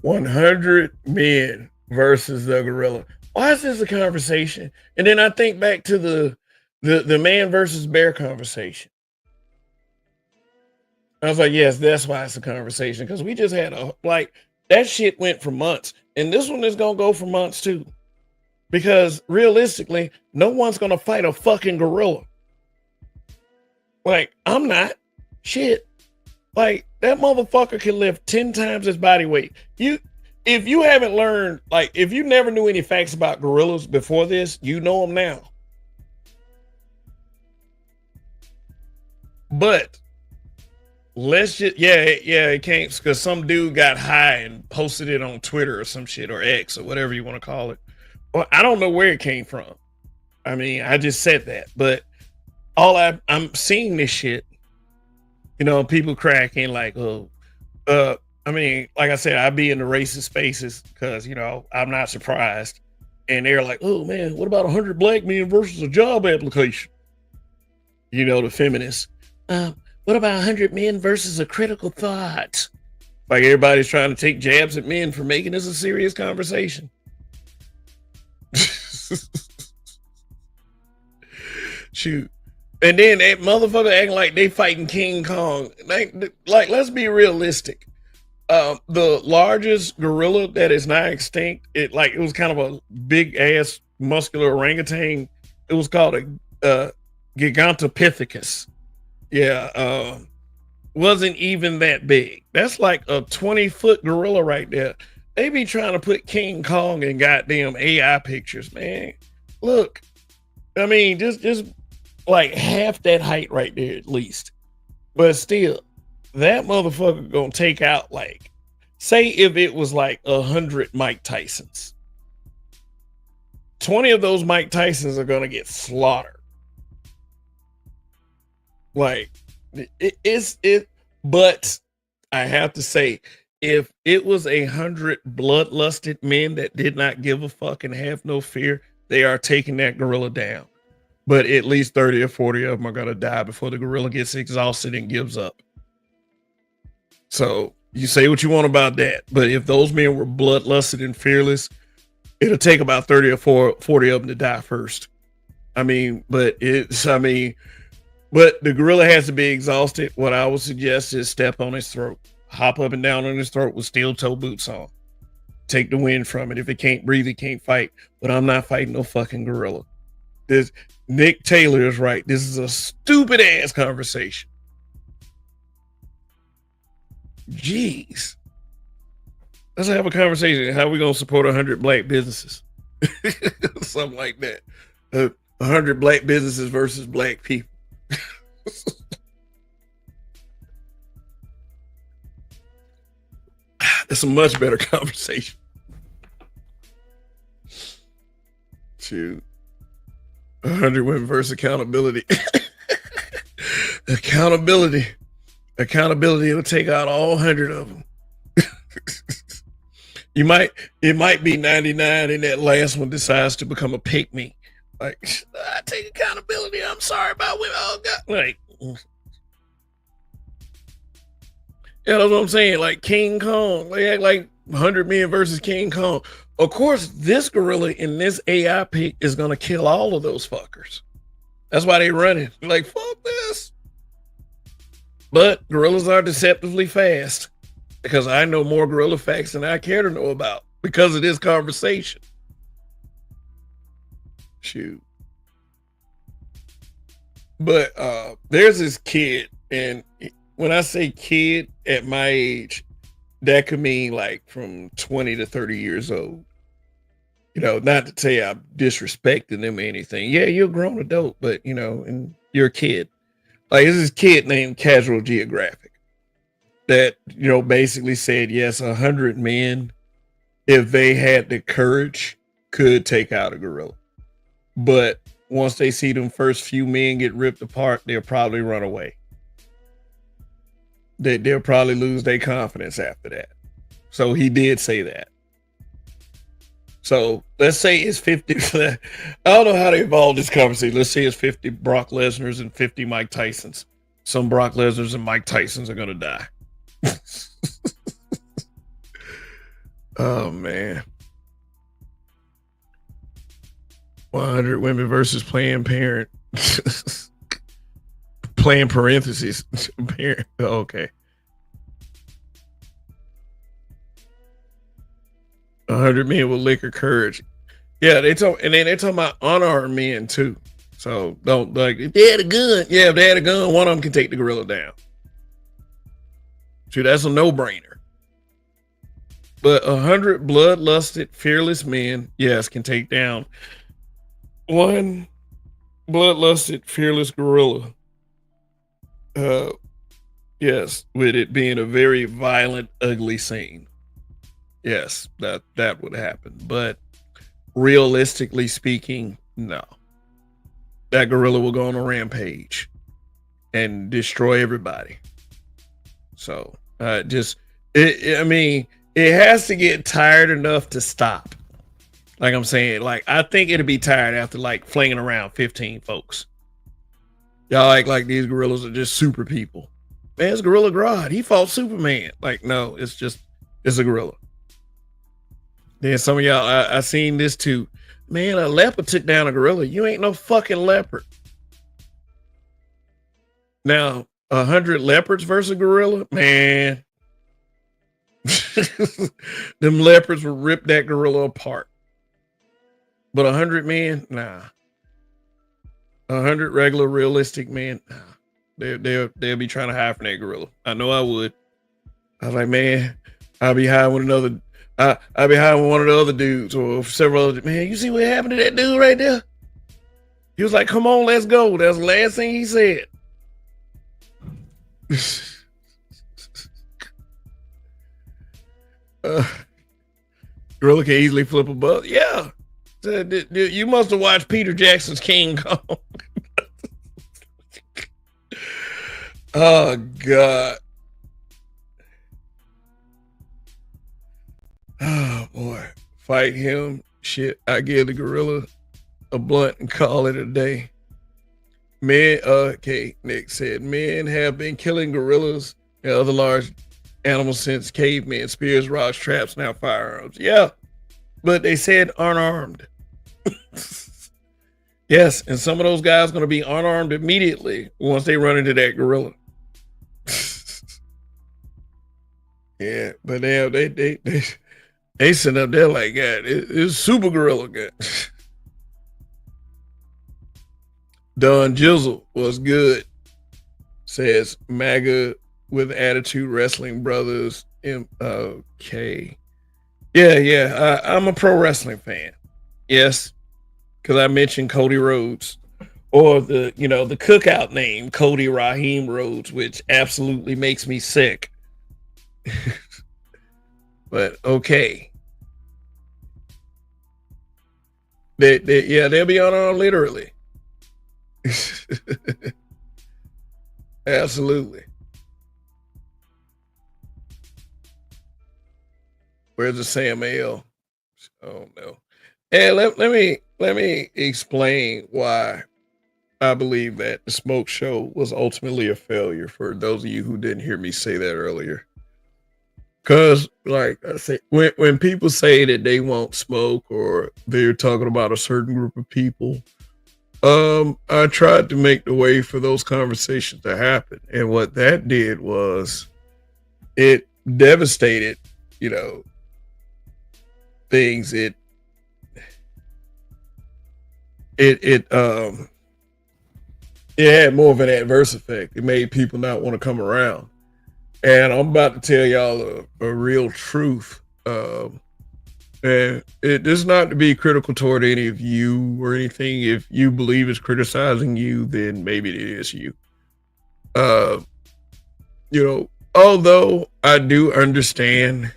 100 men versus the gorilla. Why is this a conversation? And then I think back to the man versus bear conversation. I was like, yes, that's why it's a conversation. Because we just had that shit went for months. And this one is going to go for months too. Because realistically, no one's going to fight a fucking gorilla. Like, I'm not. Shit. Like, that motherfucker can lift 10 times his body weight. If you haven't learned, like, if you never knew any facts about gorillas before this, you know them now. But let's just, it can't, because some dude got high and posted it on Twitter or some shit, or X, or whatever you want to call it. Well, I don't know where it came from. I mean, I just said that, but I'm seeing this shit. People cracking like, I mean, like I said, I be in the racist spaces because, I'm not surprised. And they're like, oh man, what about 100 black men versus a job application? The feminists. What about 100 men versus a critical thought? Like everybody's trying to take jabs at men for making this a serious conversation. Shoot. And then that motherfucker acting like they fighting King Kong. Like let's be realistic. The largest gorilla that is now extinct, it was kind of a big ass muscular orangutan. It was called a Gigantopithecus. Yeah, wasn't even that big. That's like a 20-foot gorilla right there. They be trying to put King Kong in goddamn AI pictures, man. Look, I mean, just like half that height right there at least. But still, that motherfucker gonna take out like, say if it was like 100 Mike Tysons, 20 of those Mike Tysons are gonna get slaughtered. Like but I have to say, if it was 100 bloodlusted men that did not give a fuck and have no fear, they are taking that gorilla down. But at least 30 or 40 of them are gonna die before the gorilla gets exhausted and gives up. So you say what you want about that, but if those men were bloodlusted and fearless, it'll take about 30 or 40 of them to die first. But the gorilla has to be exhausted. What I would suggest is step on his throat, hop up and down on his throat with steel toe boots on. Take the wind from it. If it can't breathe, it can't fight. But I'm not fighting no fucking gorilla. Nick Taylor is right. This is a stupid ass conversation. Jeez. Let's have a conversation. How are we going to support 100 black businesses? Something like that. 100 black businesses versus black people. That's a much better conversation. Shoot. 100 women versus accountability. Accountability will take out all 100 of them. It might be 99 and that last one decides to become a pick me. Like, I take accountability. I'm sorry about women. Oh God. Like, yeah, that's what I'm saying. Like King Kong. They act like 100 men versus King Kong. Of course, this gorilla in this AI pic is gonna kill all of those fuckers. That's why they running. Like, fuck this. But gorillas are deceptively fast because I know more gorilla facts than I care to know about because of this conversation. Shoot. But there's this kid, and when I say kid at my age, that could mean like from 20 to 30 years old. You know, not to say I'm disrespecting them or anything. Yeah, you're a grown adult, but you know, and you're a kid. Like, there's this kid named Casual Geographic that, you know, basically said, yes, 100 men, if they had the courage, could take out a gorilla. But once they see them first few men get ripped apart, they'll probably run away. They'll probably lose their confidence after that. So he did say that. So let's say it's 50. I don't know how to evolve this conversation. Let's say it's 50 Brock Lesnar's and 50 Mike Tyson's. Some Brock Lesnar's and Mike Tyson's are going to die. Oh, man. 100 women versus Planned Parent. Planned parentheses. Parent. Okay. 100 men with liquor courage. Yeah, they're talking about unarmed men too. So don't, like, if they had a gun, if they had a gun, one of them can take the gorilla down. See, that's a no-brainer. But 100 bloodlusted, fearless men, yes, can take down one bloodlusted, fearless gorilla. Yes, with it being a very violent, ugly scene. Yes, that would happen. But realistically speaking, no. That gorilla will go on a rampage and destroy everybody. So I mean, it has to get tired enough to stop. Like I'm saying, like, I think it'll be tired after like flinging around 15 folks. Y'all act like these gorillas are just super people. Man, it's Gorilla Grodd. He fought Superman. Like, no, it's a gorilla. Then some of y'all, I seen this too. Man, a leopard took down a gorilla. You ain't no fucking leopard. Now, 100 leopards versus a gorilla, man. Them leopards would rip that gorilla apart. But 100 men, nah. 100 regular, realistic men, nah. They'll be trying to hide from that gorilla. I know I would. I was like, man, I'll be hiding with another. I'll be hiding with one of the other dudes or several other. Man, you see what happened to that dude right there? He was like, "Come on, let's go." That's the last thing he said. Gorilla can easily flip a bus. Yeah, you must have watched Peter Jackson's King Kong. Oh God. Oh boy. Fight him. Shit. I give the gorilla a blunt and call it a day. Men, okay, Nick said, men have been killing gorillas and other large animals since cavemen, spears, rocks, traps, now firearms. Yeah, but they said unarmed. Yes, and some of those guys going to be unarmed immediately once they run into that gorilla. Yeah, but they sit up there like, God, it's super gorilla gun. Don Jizzle was good, says MAGA with Attitude Wrestling Brothers. Okay. Yeah. I'm a pro wrestling fan. Yes. Because I mentioned Cody Rhodes or the cookout name, Cody Raheem Rhodes, which absolutely makes me sick. But okay. They'll be on literally. Absolutely. Where's the Sam L? Oh no. And let me explain why I believe that the Smoke Show was ultimately a failure, for those of you who didn't hear me say that earlier. Because, like I say, when people say that they won't smoke or they're talking about a certain group of people, I tried to make the way for those conversations to happen. And what that did was it devastated, things. It had more of an adverse effect. It made people not want to come around. And I'm about to tell y'all a real truth. And it is not to be critical toward any of you or anything. If you believe it's criticizing you, then maybe it is you. Although I do understand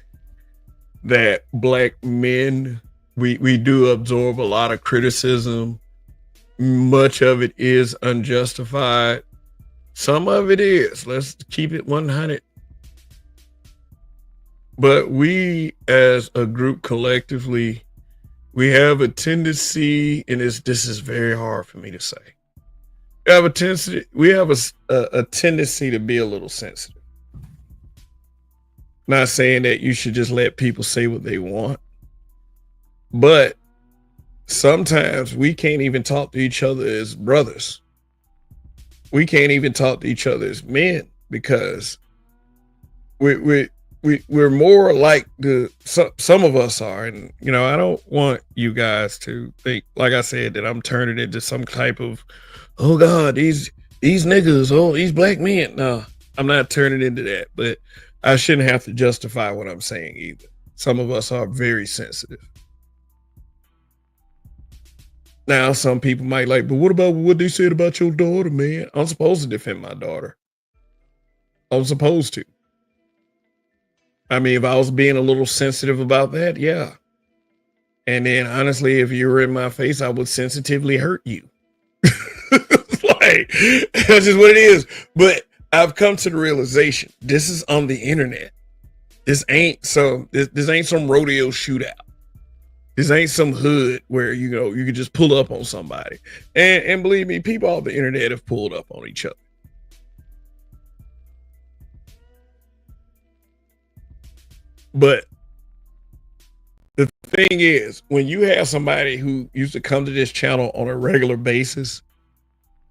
that Black men, we do absorb a lot of criticism. Much of it is unjustified. Some of it is. Let's keep it 100. But we, as a group collectively, we have a tendency, and this is very hard for me to say. We have a tendency to be a little sensitive. Not saying that you should just let people say what they want, but sometimes we can't even talk to each other as brothers. We can't even talk to each other as men because we're more like some of us are. And I don't want you guys to think, like I said, that I'm turning into some type of, oh God, these niggas, oh, these black men. No, I'm not turning into that, but I shouldn't have to justify what I'm saying either. Some of us are very sensitive. Now, some people might like, but what about what they said about your daughter, man? I'm supposed to defend my daughter. I'm supposed to. I mean, if I was being a little sensitive about that, yeah. And then honestly, if you were in my face, I would sensitively hurt you. Like, that's just what it is. But I've come to the realization, this is on the internet. This ain't some rodeo shootout. This ain't some hood where, you can just pull up on somebody. And believe me, people on the internet have pulled up on each other. But the thing is, when you have somebody who used to come to this channel on a regular basis,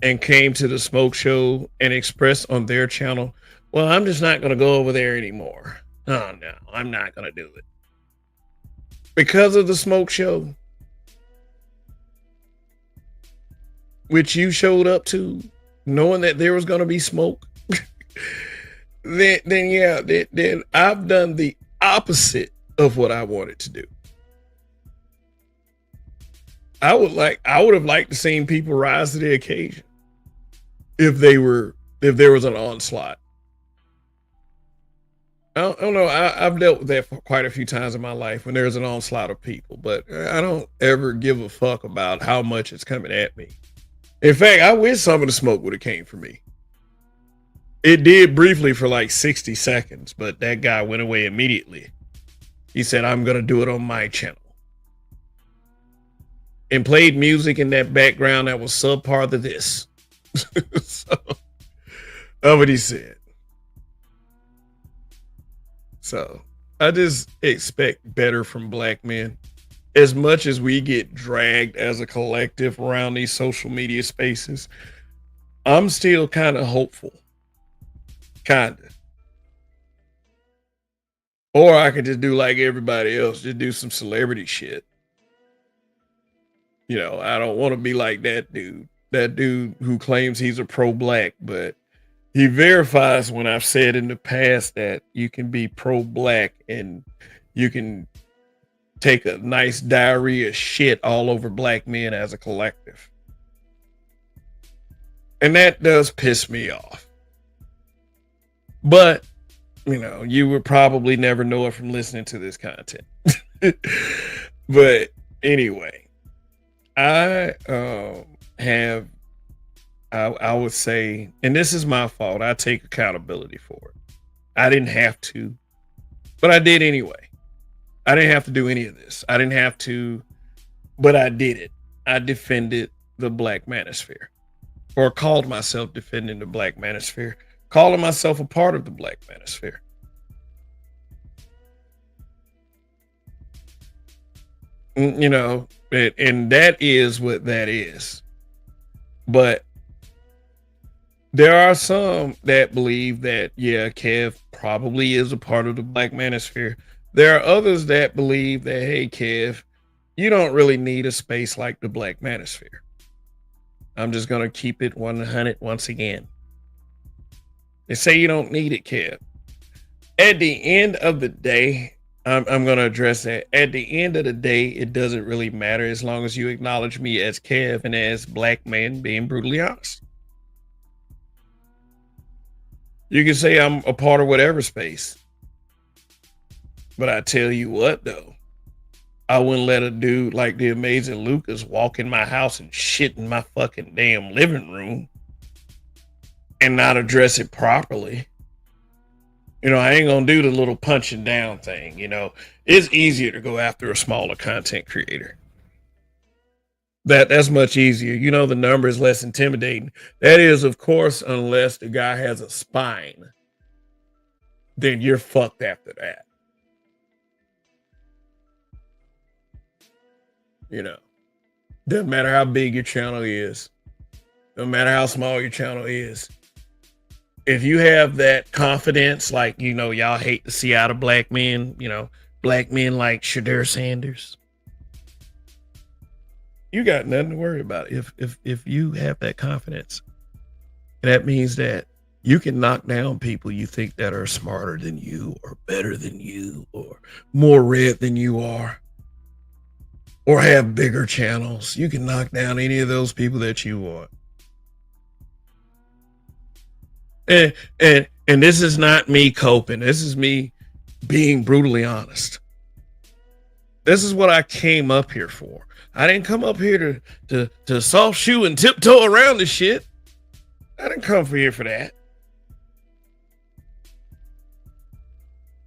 and came to the smoke show and expressed on their channel, well, I'm just not going to go over there anymore. Oh, no, I'm not going to do it. Because of the smoke show, which you showed up to, knowing that there was going to be smoke, then I've done the opposite of what I wanted to do. I would have liked to seen people rise to the occasion if there was an onslaught. I don't know. I've dealt with that for quite a few times in my life when there's an onslaught of people, but I don't ever give a fuck about how much it's coming at me. In fact, I wish some of the smoke would have came for me. It did briefly for like 60 seconds, but that guy went away immediately. He said, I'm going to do it on my channel. And played music in that background that was subpar to this. So, that's what he said. So, I just expect better from black men. As much as we get dragged as a collective around these social media spaces, I'm still kind of hopeful. Kinda. Or I could just do like everybody else, just do some celebrity shit. You know, I don't want to be like that dude who claims he's a pro-black, but he verifies when I've said in the past that you can be pro-black and you can take a nice diarrhea shit all over black men as a collective. And that does piss me off. But, you know, you would probably never know it from listening to this content. But anyway, I would say, and this is my fault, I take accountability for it. I didn't have to, but I did anyway. I didn't have to do any of this. I didn't have to, but I did it. I defended the Black Manosphere, or called myself defending the Black Manosphere, calling myself a part of the Black Manosphere. You know, and that is what that is. But there are some that believe that, yeah, Kev probably is a part of the Black Manosphere. There are others that believe that, hey, Kev, you don't really need a space like the Black Manosphere. I'm just going to keep it 100 once again. They say you don't need it, Kev. At the end of the day, I'm going to address that. At the end of the day, it doesn't really matter as long as you acknowledge me as Kev and as Black Man being brutally honest. You can say I'm a part of whatever space. But I tell you what, though, I wouldn't let a dude like the amazing Lucas walk in my house and shit in my fucking damn living room and not address it properly. You know, I ain't gonna do the little punching down thing. You know, it's easier to go after a smaller content creator. That's much easier. You know, the number is less intimidating. That is, of course, unless the guy has a spine, then you're fucked after that. You know, doesn't matter how big your channel is, no matter how small your channel is. If you have that confidence, like, you know, y'all hate to see out of black men, you know, black men like Shadur Sanders, you got nothing to worry about. If you have that confidence, that means that you can knock down people you think that are smarter than you or better than you or more read than you are, or have bigger channels. You can knock down any of those people that you want. And this is not me coping. This is me being brutally honest. This is what I came up here for. I didn't come up here to soft shoe and tiptoe around this shit. I didn't come here for that.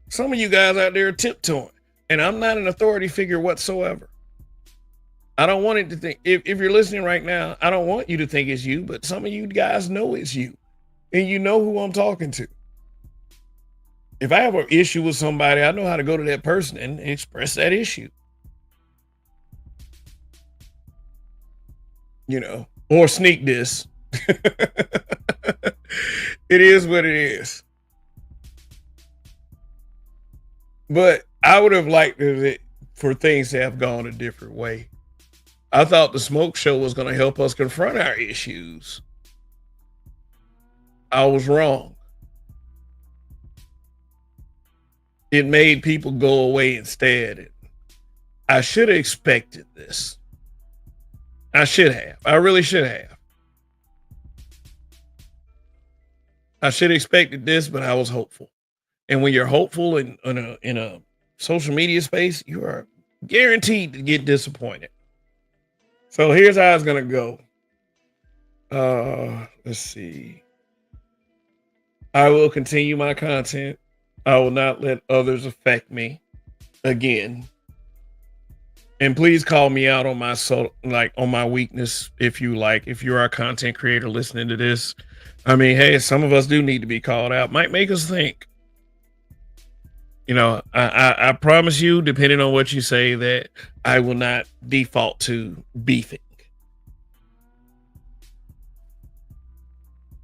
Some of you guys out there are tiptoeing, and I'm not an authority figure whatsoever. I don't want it to think, if you're listening right now, I don't want you to think it's you, but some of you guys know it's you, and you know who I'm talking to. If I have an issue with somebody, I know how to go to that person and express that issue. You know, or sneak this. It is what it is. But I would have liked for things to have gone a different way. I thought the smoke show was going to help us confront our issues. I was wrong. It made people go away instead. I should have expected this. I should have. I really should have. I should have expected this, but I was hopeful. And when you're hopeful in a social media space, you are guaranteed to get disappointed. So here's how it's gonna go. Let's see. I will continue my content. I will not let others affect me again. And please call me out on my on my weakness if you like. If you're a content creator listening to this, I mean, hey, some of us do need to be called out. Might make us think. You know, I promise you, depending on what you say, that I will not default to beefing.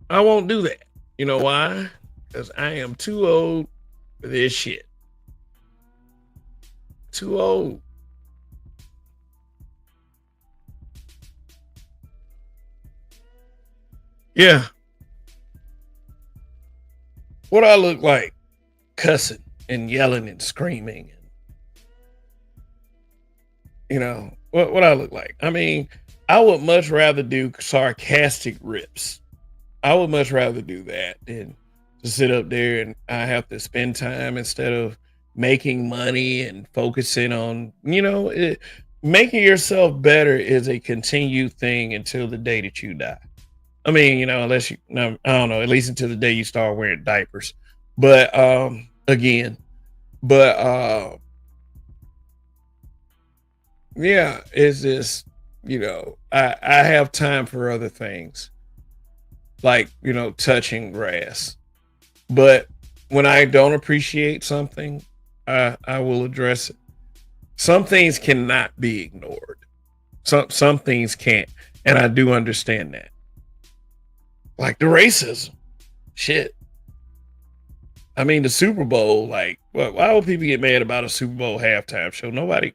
I won't do that. You know why? Because I am too old for this shit. Too old. Yeah. What I look like? Cussing and yelling and screaming. You know, what I look like? I mean, I would much rather do sarcastic rips. I would much rather do that than to sit up there and I have to spend time instead of making money and focusing on, making yourself better is a continued thing until the day that you die. I mean, unless you, no, I don't know, at least until the day you start wearing diapers. But again, but yeah, it's just, I have time for other things like, touching grass. But when I don't appreciate something, I will address it. Some things cannot be ignored. Some things can't. And I do understand that. Like the racism. Shit. I mean, the Super Bowl, like, why would people get mad about a Super Bowl halftime show? Nobody,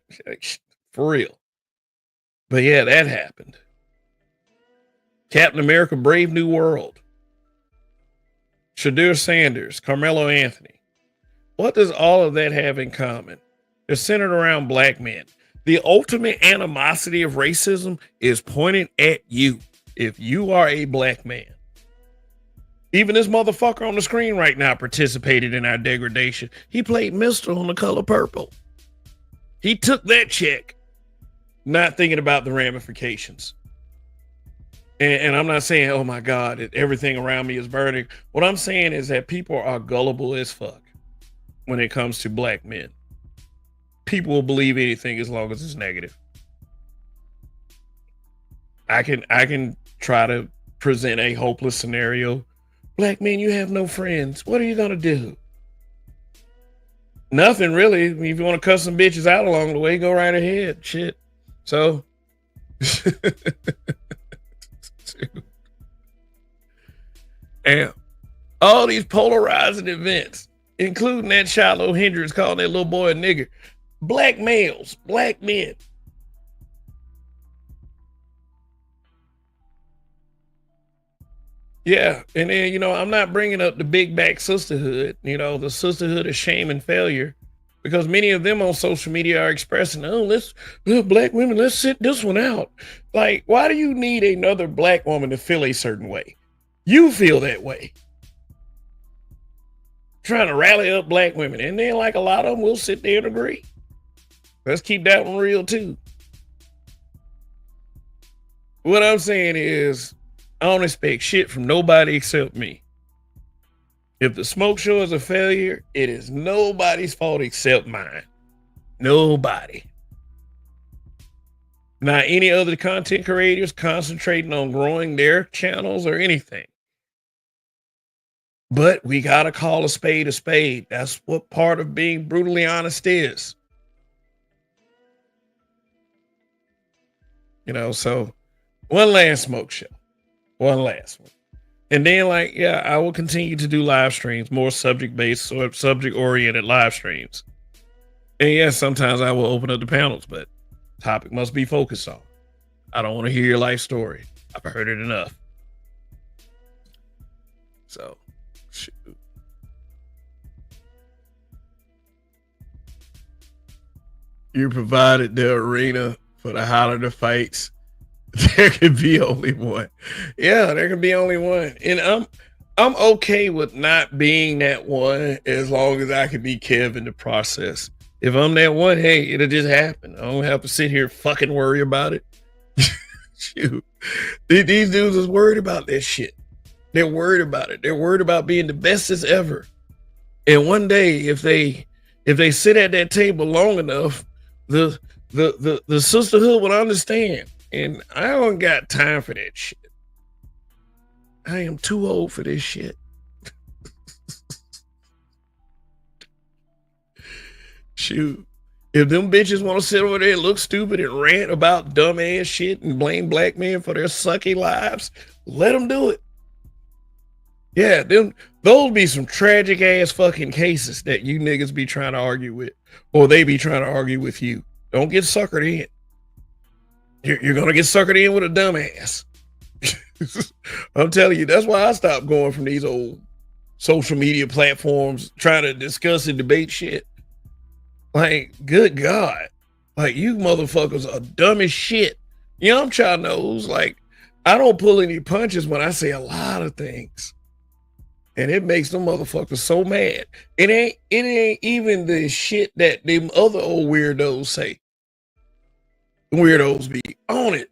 for real. But yeah, that happened. Captain America, Brave New World. Shadur Sanders, Carmelo Anthony. What does all of that have in common? They're centered around black men. The ultimate animosity of racism is pointed at you if you are a black man. Even this motherfucker on the screen right now participated in our degradation. He played Mr. on The Color Purple. He took that check, not thinking about the ramifications. And I'm not saying, oh my God, everything around me is burning. What I'm saying is that people are gullible as fuck when it comes to black men. People will believe anything as long as it's negative. I can try to present a hopeless scenario. Black men, you have no friends. What are you gonna do? Nothing really. If you want to cuss some bitches out along the way, go right ahead. Shit. So and all these polarizing events, including that Shiloh Hendrix calling that little boy a nigger. Black males, black men. Yeah, and then, I'm not bringing up the big back sisterhood, the sisterhood of shame and failure, because many of them on social media are expressing, black women, let's sit this one out. Like, why do you need another black woman to feel a certain way? You feel that way. Trying to rally up black women, and then like a lot of them will sit there and agree. Let's keep that one real too. What I'm saying is, I don't expect shit from nobody except me. If the smoke show is a failure, it is nobody's fault except mine. Nobody. Not any other content creators concentrating on growing their channels or anything. But we got to call a spade a spade. That's what part of being brutally honest is. So one last smoke show. One last one. And then, like, yeah, I will continue to do live streams, more subject-based or subject-oriented live streams. And yes, sometimes I will open up the panels, but topic must be focused on. I don't want to hear your life story. I've heard it enough. So, shoot. You provided the arena for the Highlander fights. There can be only one. Yeah, there can be only one. And I'm okay with not being that one as long as I can be Kev in the process. If I'm that one, hey, it'll just happen. I don't have to sit here fucking worry about it. Shoot. These dudes is worried about that shit. They're worried about it. They're worried about being the bestest ever. And one day, if they sit at that table long enough, the sisterhood will understand. And I don't got time for that shit. I am too old for this shit. Shoot. If them bitches want to sit over there and look stupid and rant about dumbass shit and blame black men for their sucky lives, let them do it. Yeah, those be some tragic ass fucking cases that you niggas be trying to argue with, or they be trying to argue with you. Don't get suckered in. You're gonna get suckered in with a dumbass. I'm telling you, that's why I stopped going from these old social media platforms trying to discuss and debate shit. Like, good God. Like, you motherfuckers are dumb as shit. You know, I'm trying knows. Like, I don't pull any punches when I say a lot of things. And it makes them motherfuckers so mad. It ain't even the shit that them other old weirdos say. Weirdos be on it.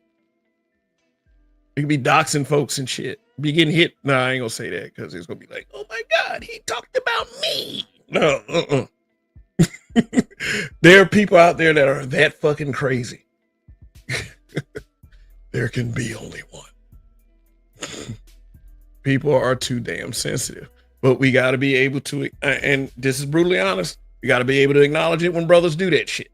You can be doxing folks and shit. Be getting hit. No, I ain't gonna say that because it's gonna be like, oh my God, he talked about me. No, there are people out there that are that fucking crazy. There can be only one. People are too damn sensitive, but we got to be able to, and this is brutally honest, we got to be able to acknowledge it when brothers do that shit.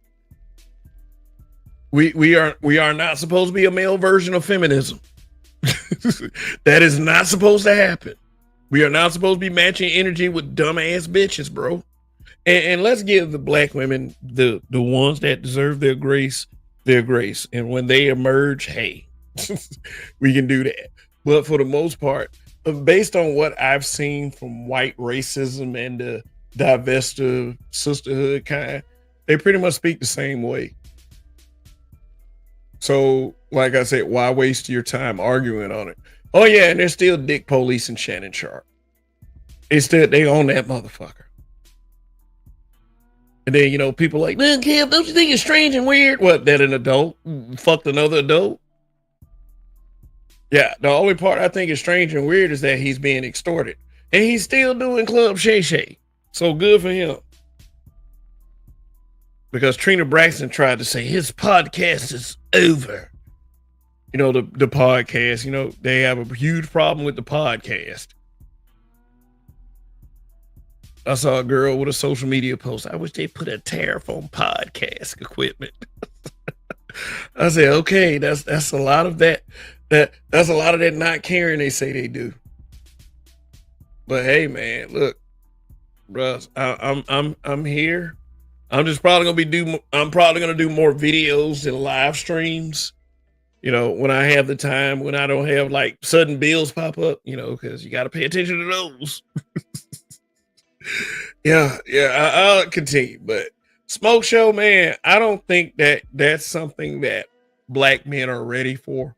We are not supposed to be a male version of feminism. That is not supposed to happen. We are not supposed to be matching energy with dumbass bitches, bro. And let's give the black women, the ones that deserve their grace. And when they emerge, hey, we can do that. But for the most part, based on what I've seen from white racism and the divestiture sisterhood kind, they pretty much speak the same way. So, like I said, why waste your time arguing on it? Oh yeah, and they're still dick police and Shannon Sharp. They own that motherfucker. And then, you know, people like, man, Kev, don't you think it's strange and weird? What, that an adult fucked another adult? Yeah, the only part I think is strange and weird is that he's being extorted. And he's still doing Club Shay Shay. So good for him. Because Trina Braxton tried to say his podcast is over. You know, the podcast, you know, they have a huge problem with the podcast. I saw a girl with a social media post. I wish they put a tariff on podcast equipment. I said, okay, that's a lot of that. That's a lot of that not caring they say they do. But hey, man, look, bruh, I'm here. I'm probably gonna do more videos and live streams. You know, when I have the time, when I don't have like sudden bills pop up, you know, because you got to pay attention to those. Yeah, I'll continue. But Smoke Show, man, I don't think that's something that black men are ready for.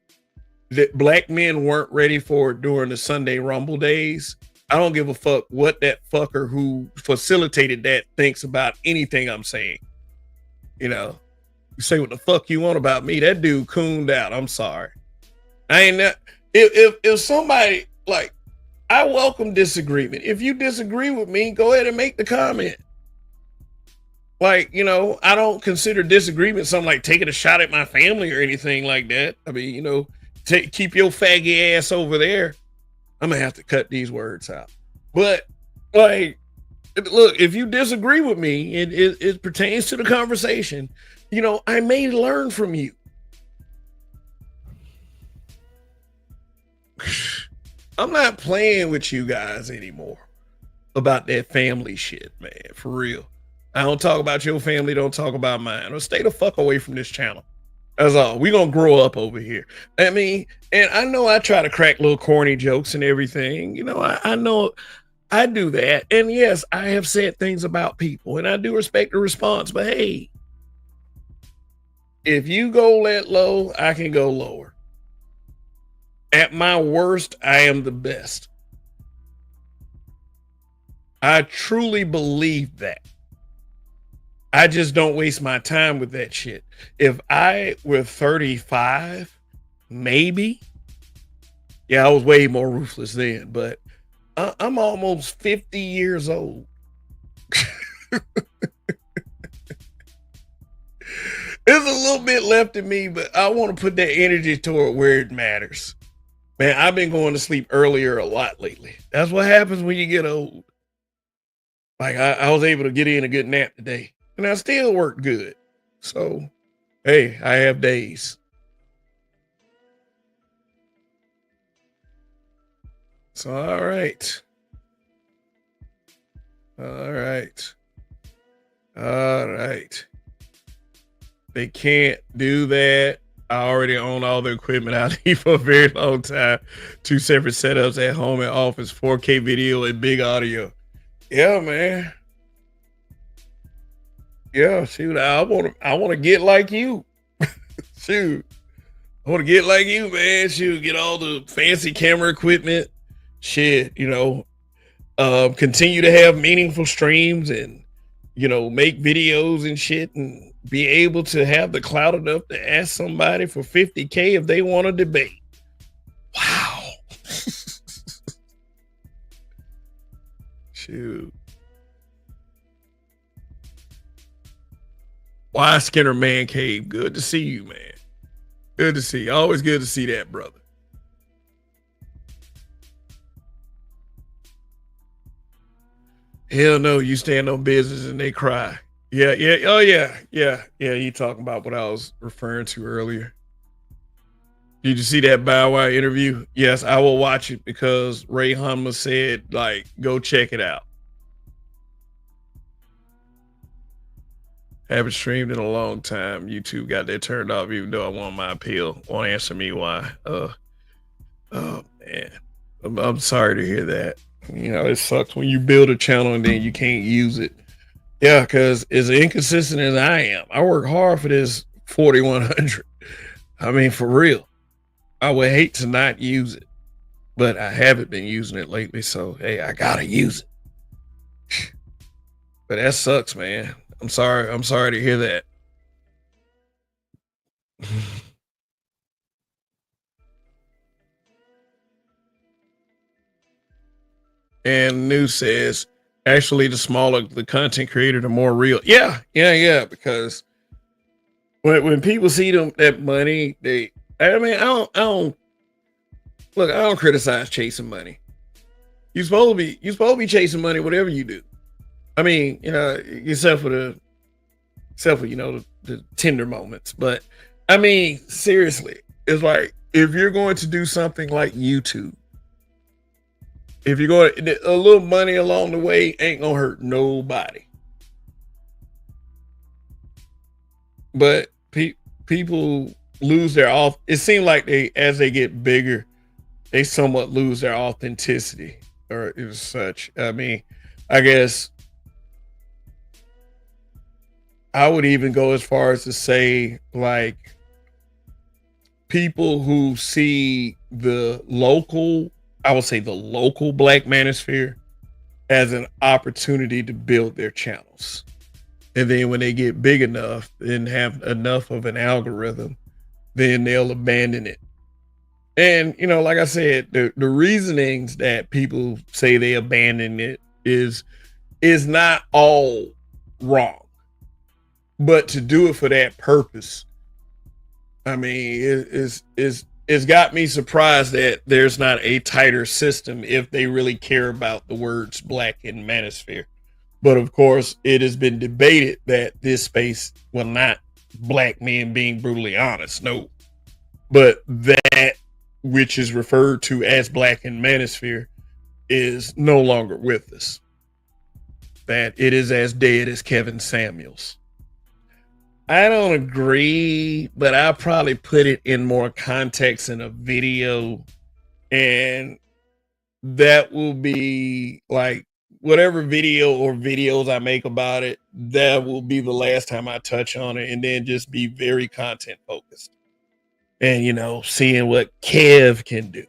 That black men weren't ready for during the Sunday Rumble days. I don't give a fuck what that fucker who facilitated that thinks about anything I'm saying. You know, you say what the fuck you want about me. That dude cooned out. I'm sorry. I ain't that. If somebody like, I welcome disagreement. If you disagree with me, go ahead and make the comment. Like, you know, I don't consider disagreement something like taking a shot at my family or anything like that. I mean, you know, keep your faggy ass over there. I'm gonna have to cut these words out. But like, look, if you disagree with me, it pertains to the conversation. You know, I may learn from you. I'm not playing with you guys anymore about that family shit, man. For real. I don't talk about your family, don't talk about mine. Or stay the fuck away from this channel. That's all. We gonna grow up over here. I mean, and I know I try to crack little corny jokes and everything. You know, I know I do that. And yes, I have said things about people, and I do respect the response. But hey, if you go that low, I can go lower. At my worst, I am the best. I truly believe that. I just don't waste my time with that shit. If I were 35, maybe. Yeah, I was way more ruthless then, but I'm almost 50 years old. There's a little bit left in me, but I want to put that energy toward where it matters. Man, I've been going to sleep earlier a lot lately. That's what happens when you get old. Like I was able to get in a good nap today, and I still work good. So, hey, I have days. So, all right. All right. All right. They can't do that. I already own all the equipment I need for a very long time. 2 separate setups at home and office, 4K video and big audio. Yeah, man. Yeah, shoot. I wanna get like you. Shoot. I want to get like you, man. Shoot, get all the fancy camera equipment. Shit, you know, continue to have meaningful streams and, you know, make videos and shit and be able to have the clout enough to ask somebody for 50K if they want to debate. Wow. Shoot. Why Skinner Man Cave? Good to see you, man. Good to see you. Always good to see that, brother. Hell no, you stand on business and they cry. Yeah, yeah, oh yeah, yeah, yeah. You talking about what I was referring to earlier. Did you see that Bow Wow interview? Yes, I will watch it because Ray Hummer said, like, go check it out. Haven't streamed in a long time. YouTube got that turned off, even though I want my appeal. Won't answer me why. Oh man. I'm sorry to hear that. You know, it sucks when you build a channel and then you can't use it. Yeah, because as inconsistent as I am, I work hard for this 4100. I mean, for real. I would hate to not use it, but I haven't been using it lately. So, hey, I gotta use it. But that sucks, man. I'm sorry. I'm sorry to hear that. And news says, actually, the smaller the content creator, the more real. Yeah, yeah, yeah. Because when people see them that money, I mean, I don't look. I don't criticize chasing money. You supposed to be chasing money, whatever you do. I mean, you know, except for you know the tender moments. But I mean, seriously, it's like if you're going to do something like YouTube, if you're going a little money along the way ain't gonna hurt nobody. But people lose their off. It seems like as they get bigger, they somewhat lose their authenticity or such. I mean, I guess I would even go as far as to say, like, people who see the local, I would say the local Black Manosphere as an opportunity to build their channels. And then when they get big enough and have enough of an algorithm, then they'll abandon it. And, you know, like I said, the reasonings that people say they abandon it is not all wrong. But to do it for that purpose, I mean, it's got me surprised that there's not a tighter system if they really care about the words Black and Manosphere. But of course, it has been debated that this space not Black men being brutally honest. No, but that which is referred to as Black and Manosphere, is no longer with us. That it is as dead as Kevin Samuels. I don't agree, but I probably put it in more context in a video, and that will be like whatever video or videos I make about it, that will be the last time I touch on it, and then just be very content focused. And seeing what Kev can do.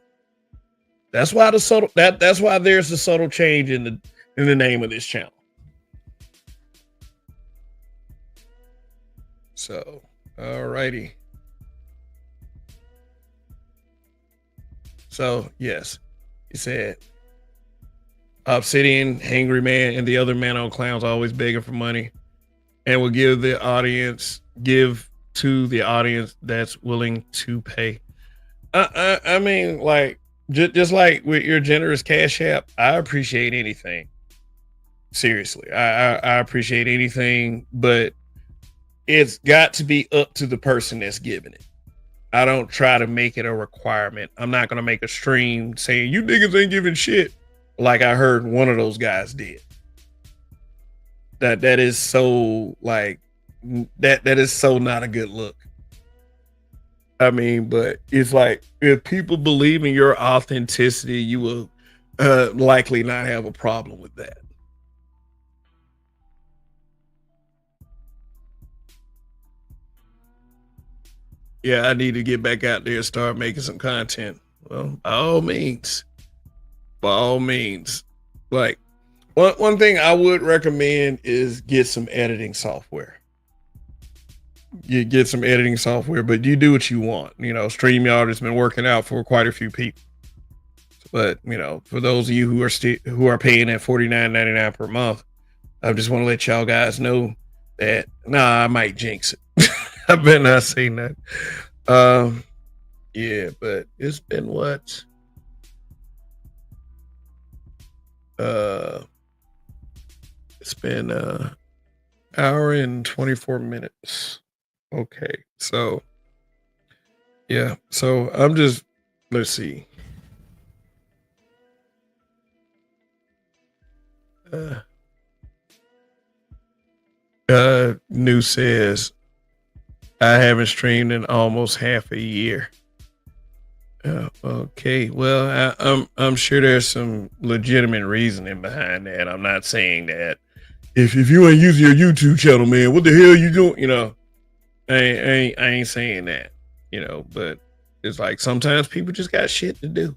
That's why that's why there's a subtle change in the name of this channel. So, alrighty. So, yes, he said, Obsidian, Hangry Man, and the other man on clowns always begging for money, and will give to the audience that's willing to pay. I mean, like, just like with your generous Cash App, I appreciate anything. Seriously, I appreciate anything, but it's got to be up to the person that's giving it. I don't try to make it a requirement. I'm not going to make a stream saying you niggas ain't giving shit, like I heard one of those guys did. That is so like that is so not a good look. I mean, but it's like, if people believe in your authenticity, you will likely not have a problem with that. Yeah, I need to get back out there and start making some content. Well, by all means. Like, one thing I would recommend is get some editing software. You get some editing software, but you do what you want. StreamYard has been working out for quite a few people. But, for those of you who are paying at $49.99 per month, I just want to let y'all guys know that, I might jinx it. I better not say that. Yeah, but it's been what? It's been hour and 24 minutes. Okay, so yeah, so let's see. New says, I haven't streamed in almost half a year. Okay, well, I'm sure there's some legitimate reasoning behind that. I'm not saying that if you ain't using your YouTube channel, man, what the hell you doing? I ain't saying that, but it's like sometimes people just got shit to do.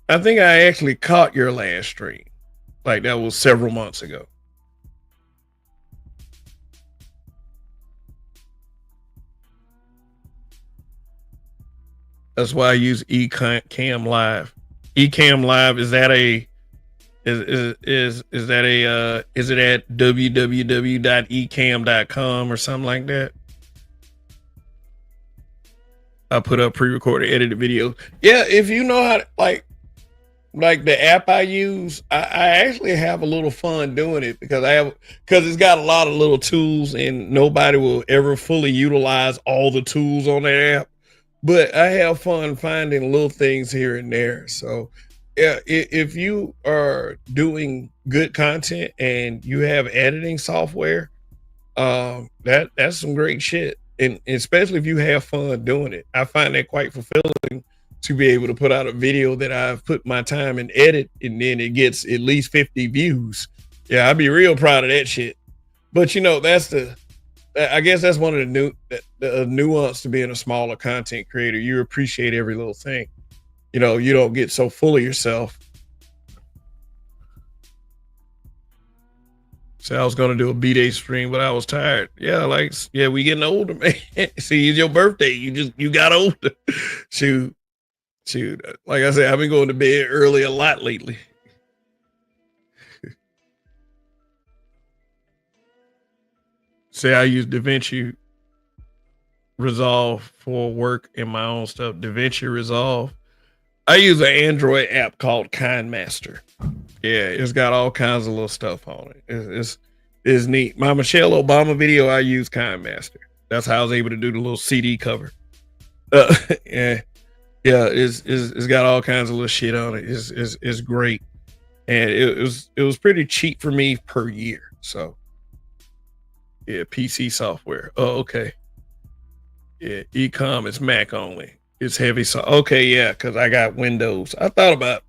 I think I actually caught your last stream. Like, that was several months ago. That's why I use Ecamm Live. Ecamm Live, is it at www.ecamm.com or something like that? I put up pre-recorded edited videos. Yeah, if you know how to, like the app I use, I actually have a little fun doing it because it's got a lot of little tools, and nobody will ever fully utilize all the tools on that app. But I have fun finding little things here and there. So yeah, if you are doing good content and you have editing software, that's some great shit. And especially if you have fun doing it, I find that quite fulfilling to be able to put out a video that I've put my time and edit, and then it gets at least 50 views. Yeah, I'd be real proud of that shit. But I guess that's one of the nuance to being a smaller content creator. You appreciate every little thing. You don't get so full of yourself. So I was going to do a B-Day stream, but I was tired. Yeah, we getting older, man. See, it's your birthday. You got older. Shoot. Like I said, I've been going to bed early a lot lately. Say I use DaVinci Resolve for work and my own stuff. DaVinci Resolve. I use an Android app called KindMaster. Yeah, it's got all kinds of little stuff on it. It's neat. My Michelle Obama video, I use KindMaster. That's how I was able to do the little CD cover. Yeah. Yeah, it's got all kinds of little shit on it. It's great, and it was pretty cheap for me per year. So yeah, PC software. Oh, okay. Yeah, ecom is Mac only. It's heavy. So okay, yeah, because I got Windows. I thought about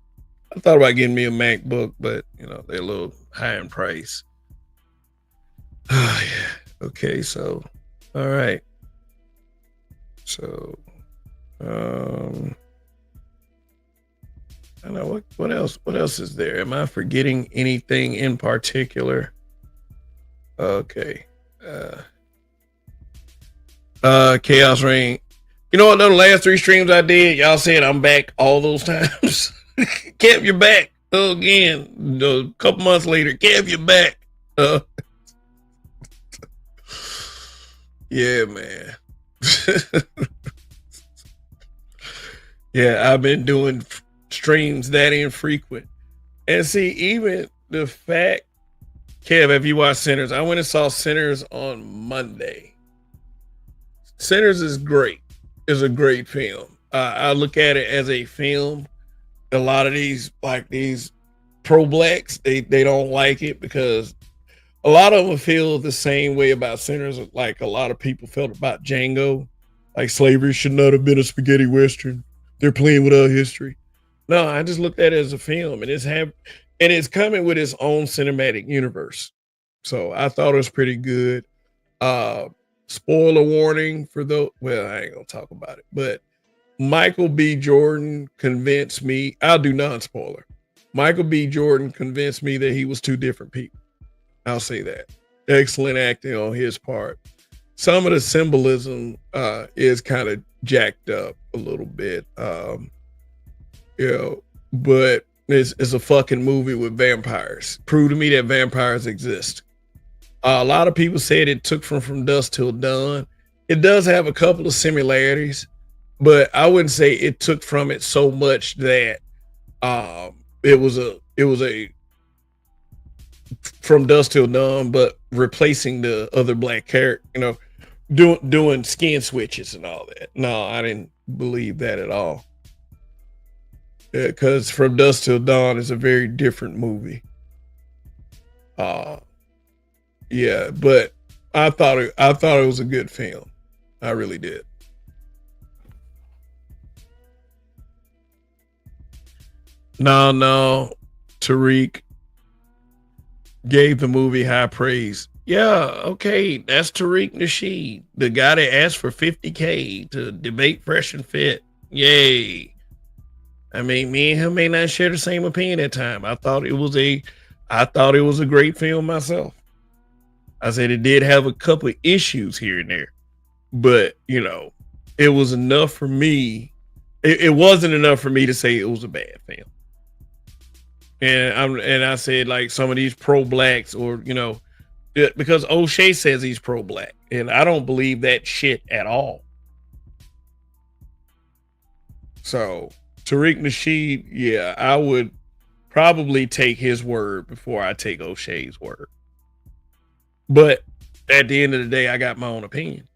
getting me a MacBook, but they're a little high in price. Oh yeah. Okay, so all right. So um I don't know what else is there? Am I forgetting anything in particular? Okay. Uh Chaos Ring. You know what? The last 3 streams I did, y'all said I'm back all those times. Kev, you're back again. A couple months later, Kev, you're back. Yeah, man. Yeah, I've been doing streams that infrequent. And see, even the fact, Kev, have you watched Sinners? I went and saw Sinners on Monday. Sinners is great. It's a great film. I look at it as a film. A lot of these pro blacks, they don't like it because a lot of them feel the same way about Sinners, like a lot of people felt about Django. Like slavery should not have been a spaghetti western. They're playing with our history. No, I just looked at it as a film, and it's coming with its own cinematic universe. So I thought it was pretty good. Uh Spoiler warning for those. Well, I ain't gonna talk about it, but Michael B. Jordan convinced me. I'll do non-spoiler. Michael B. Jordan convinced me that he was two different people. I'll say that. Excellent acting on his part. Some of the symbolism is kind of jacked up a little bit. But it's a fucking movie with vampires. Prove to me that vampires exist. A lot of people said it took from Dusk Till Dawn. It does have a couple of similarities, but I wouldn't say it took from it so much that it was a from Dusk Till Dawn, but replacing the other black character, doing skin switches and all that. No, I didn't believe that at all. Because From Dusk Till Dawn is a very different movie. Yeah, but I thought it was a good film. I really did. No, Tariq gave the movie high praise. Yeah, okay, that's Tariq Nasheed, the guy that asked for 50K to debate Fresh and Fit. Yay. I mean, me and him may not share the same opinion at time. I thought it was a great film myself. I said it did have a couple of issues here and there, but it was enough for me. It wasn't enough for me to say it was a bad film. And I said, like, some of these pro blacks, or because O'Shea says he's pro black, and I don't believe that shit at all. So Tariq Nasheed, yeah, I would probably take his word before I take O'Shea's word. But at the end of the day, I got my own opinion.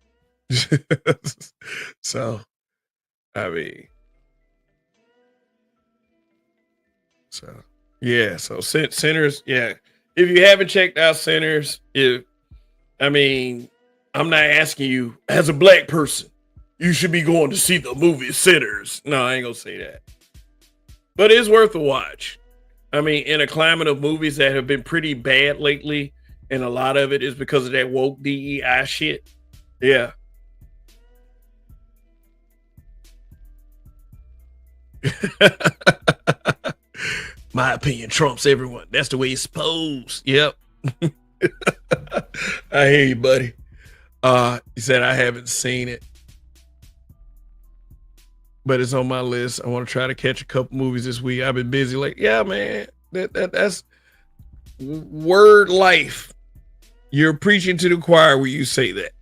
So, I mean, yeah. So Sinners, yeah. If you haven't checked out Sinners, I'm not asking you as a black person, you should be going to see the movie Sinners. No, I ain't gonna say that. But it's worth a watch. I mean, in a climate of movies that have been pretty bad lately, and a lot of it is because of that woke DEI shit. Yeah. My opinion trumps everyone. That's the way it's supposed. Yep. I hear you, buddy. He said I haven't seen it, but it's on my list. I want to try to catch a couple movies this week. I've been busy. Like, yeah, man. That's word life. You're preaching to the choir when you say that.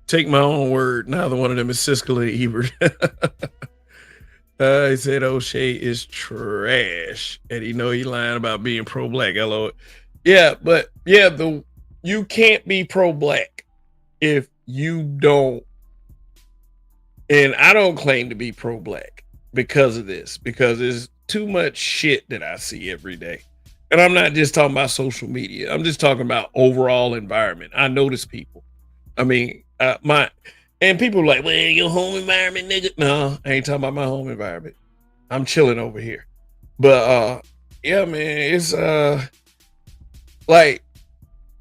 Take my own word. Neither one of them is Siskel and Ebert. He said O'Shea is trash, and he lying about being pro-black. Hello, yeah, but yeah, you can't be pro-black if you don't, and I don't claim to be pro-black because of this, because there's too much shit that I see every day. And I'm not just talking about social media. I'm just talking about overall environment. I notice people. I mean, and people are like, well, your home environment, nigga. No, I ain't talking about my home environment. I'm chilling over here. But yeah, man, it's like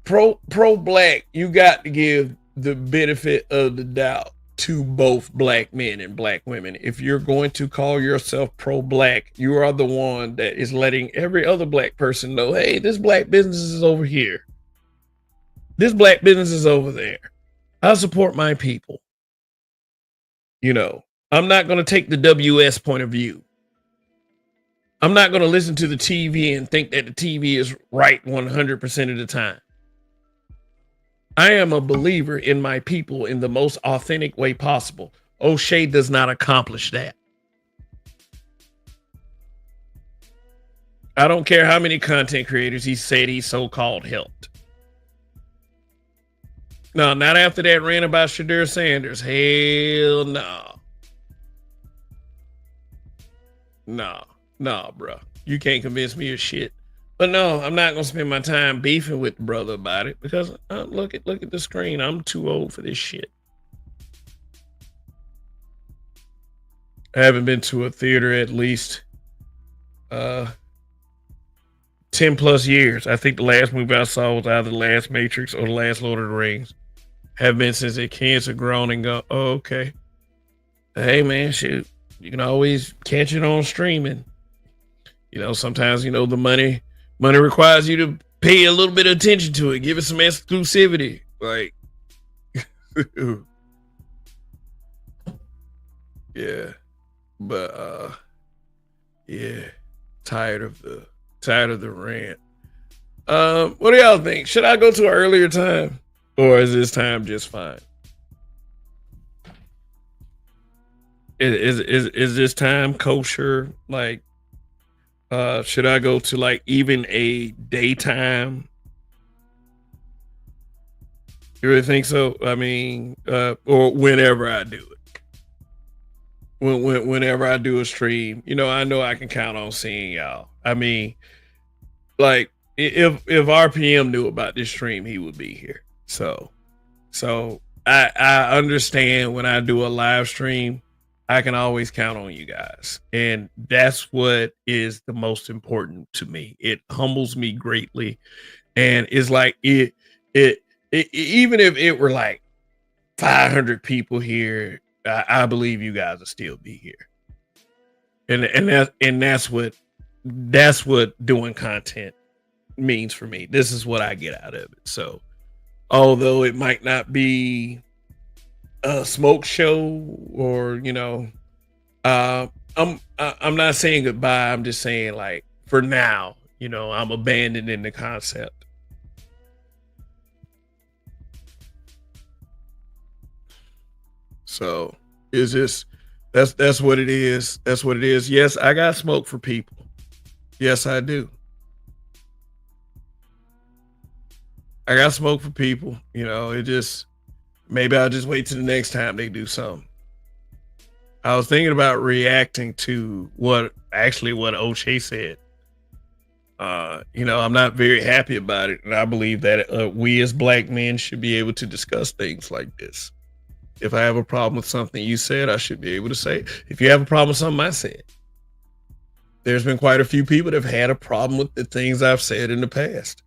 pro-black, you got to give the benefit of the doubt to both black men and black women. If you're going to call yourself pro-black, you are the one that is letting every other black person know, hey, this black business is over here. This black business is over there. I support my people. You know, I'm not going to take the WS point of view. I'm not going to listen to the TV and think that the TV is right 100% of the time. I am a believer in my people in the most authentic way possible. O'Shea does not accomplish that. I don't care how many content creators he said he so-called helped. No, not after that rant about Shadur Sanders. Hell no. No, bro. You can't convince me of shit. But no, I'm not gonna spend my time beefing with the brother about it because look at the screen. I'm too old for this shit. I haven't been to a theater at least 10 plus years. I think the last movie I saw was either The Last Matrix or The Last Lord of the Rings. Have been since the kids have grown and go, oh, okay. Hey man, shoot. You can always catch it on streaming. You know, sometimes, you know, the money requires you to pay a little bit of attention to it, give it some exclusivity. Like, yeah, but yeah, tired of the rant. What do y'all think? Should I go to an earlier time, or is this time just fine? Is this time kosher? Like, should I go to like even a daytime? You really think so? I mean, or whenever I do it, whenever I do a stream, you know I can count on seeing y'all. I mean, like if RPM knew about this stream, he would be here. So I understand when I do a live stream, I can always count on you guys. And that's what is the most important to me. It humbles me greatly. And it's like it even if it were like 500 people here, I believe you guys will still be here. And that's what doing content means for me. This is what I get out of it. So although it might not be a smoke show, or you know, I'm not saying goodbye. I'm just saying, like, for now, you know, I'm abandoning the concept. So is this that's what it is. That's what it is. Yes, I got smoke for people. Yes, I do. I got smoke for people. You know, it just, maybe I'll just wait till the next time they do something. I was thinking about reacting to what O'Shea said. You know, I'm not very happy about it, and I believe that we as black men should be able to discuss things like this. If I have a problem with something you said, I should be able to say it. If you have a problem with something I said, there's been quite a few people that have had a problem with the things I've said in the past.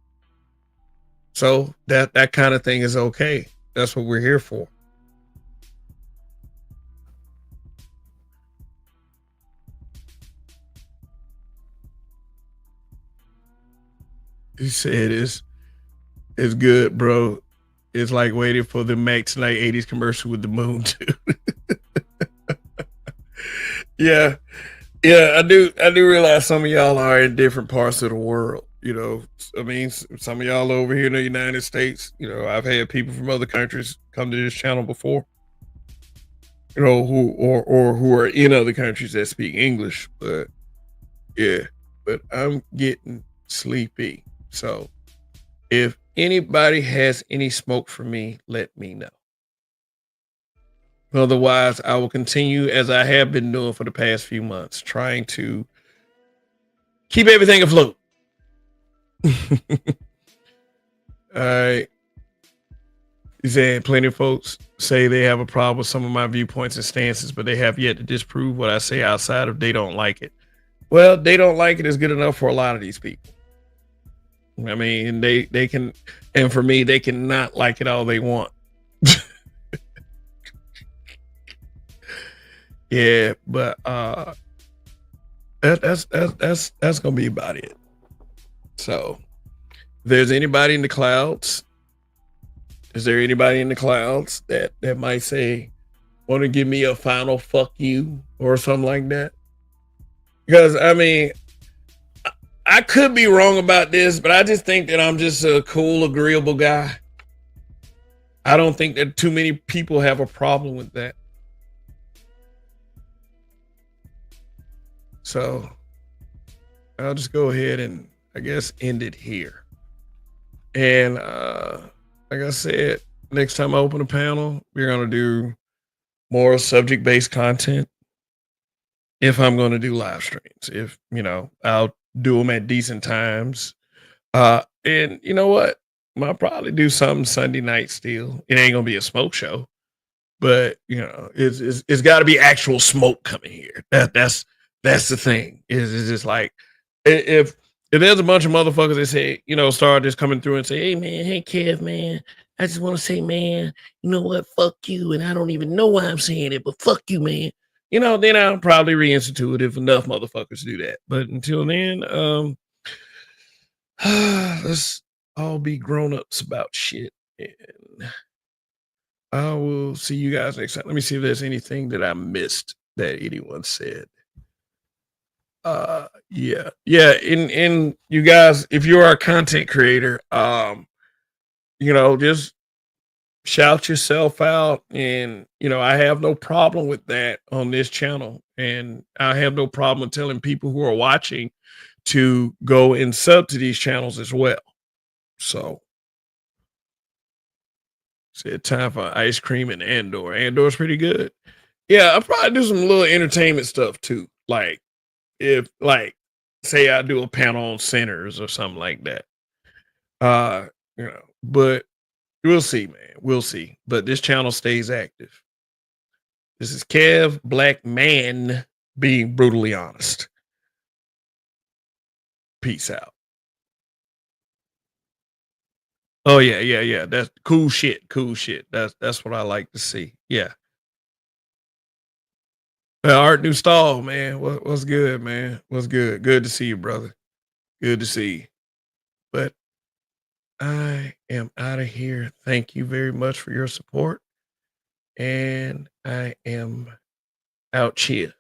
So that kind of thing is okay. That's what we're here for. He said it's good, bro. It's like waiting for the Max Night 80s commercial with the moon too. Yeah. I do realize some of y'all are in different parts of the world. You know, I mean, some of y'all over here in the United States, you know, I've had people from other countries come to this channel before, you know, who are in other countries that speak English. But yeah, but I'm getting sleepy. So if anybody has any smoke for me, let me know. Otherwise, I will continue as I have been doing for the past few months, trying to keep everything afloat. All right. He said plenty of folks say they have a problem with some of my viewpoints and stances, but they have yet to disprove what I say outside of they don't like it. Well, they don't like it is good enough for a lot of these people. I mean, they can, and for me, they cannot like it all they want. Yeah, but that's gonna be about it. So, if there's anybody in the clouds, is there anybody in the clouds that might say, want to give me a final fuck you or something like that? Because I mean, I could be wrong about this, but I just think that I'm just a cool, agreeable guy. I don't think that too many people have a problem with that. So I'll just go ahead and I guess end it here. And like I said, next time I open a panel, we're gonna do more subject-based content. If I'm gonna do live streams, if I'll do them at decent times. And you know what? I'll probably do something Sunday night still. It ain't gonna be a smoke show, but it's got to be actual smoke coming here. That's the thing. Is just like if there's a bunch of motherfuckers that say start just coming through and say, hey man, hey Kev, man, I just want to say, man, you know what? Fuck you, and I don't even know why I'm saying it, but fuck you, man. Then I'll probably reinstitute it if enough motherfuckers do that. But until then, let's all be grown ups about shit. And I will see you guys next time. Let me see if there's anything that I missed that anyone said. Yeah. In you guys, if you're a content creator, just shout yourself out. And I have no problem with that on this channel. And I have no problem telling people who are watching to go and sub to these channels as well. So said time for ice cream and Andor. Andor's pretty good. Yeah, I'll probably do some little entertainment stuff too. Like if say I do a panel on sinners or something like that. But we'll see, man. We'll see. But this channel stays active. This is Kev, Black Man, being brutally honest. Peace out. Oh yeah. That's cool shit. Cool shit. That's what I like to see. Yeah. Art New Stall, man. What's good, man? What's good? Good to see you, brother. Good to see you. But I am out of here. Thank you very much for your support. And I am out here.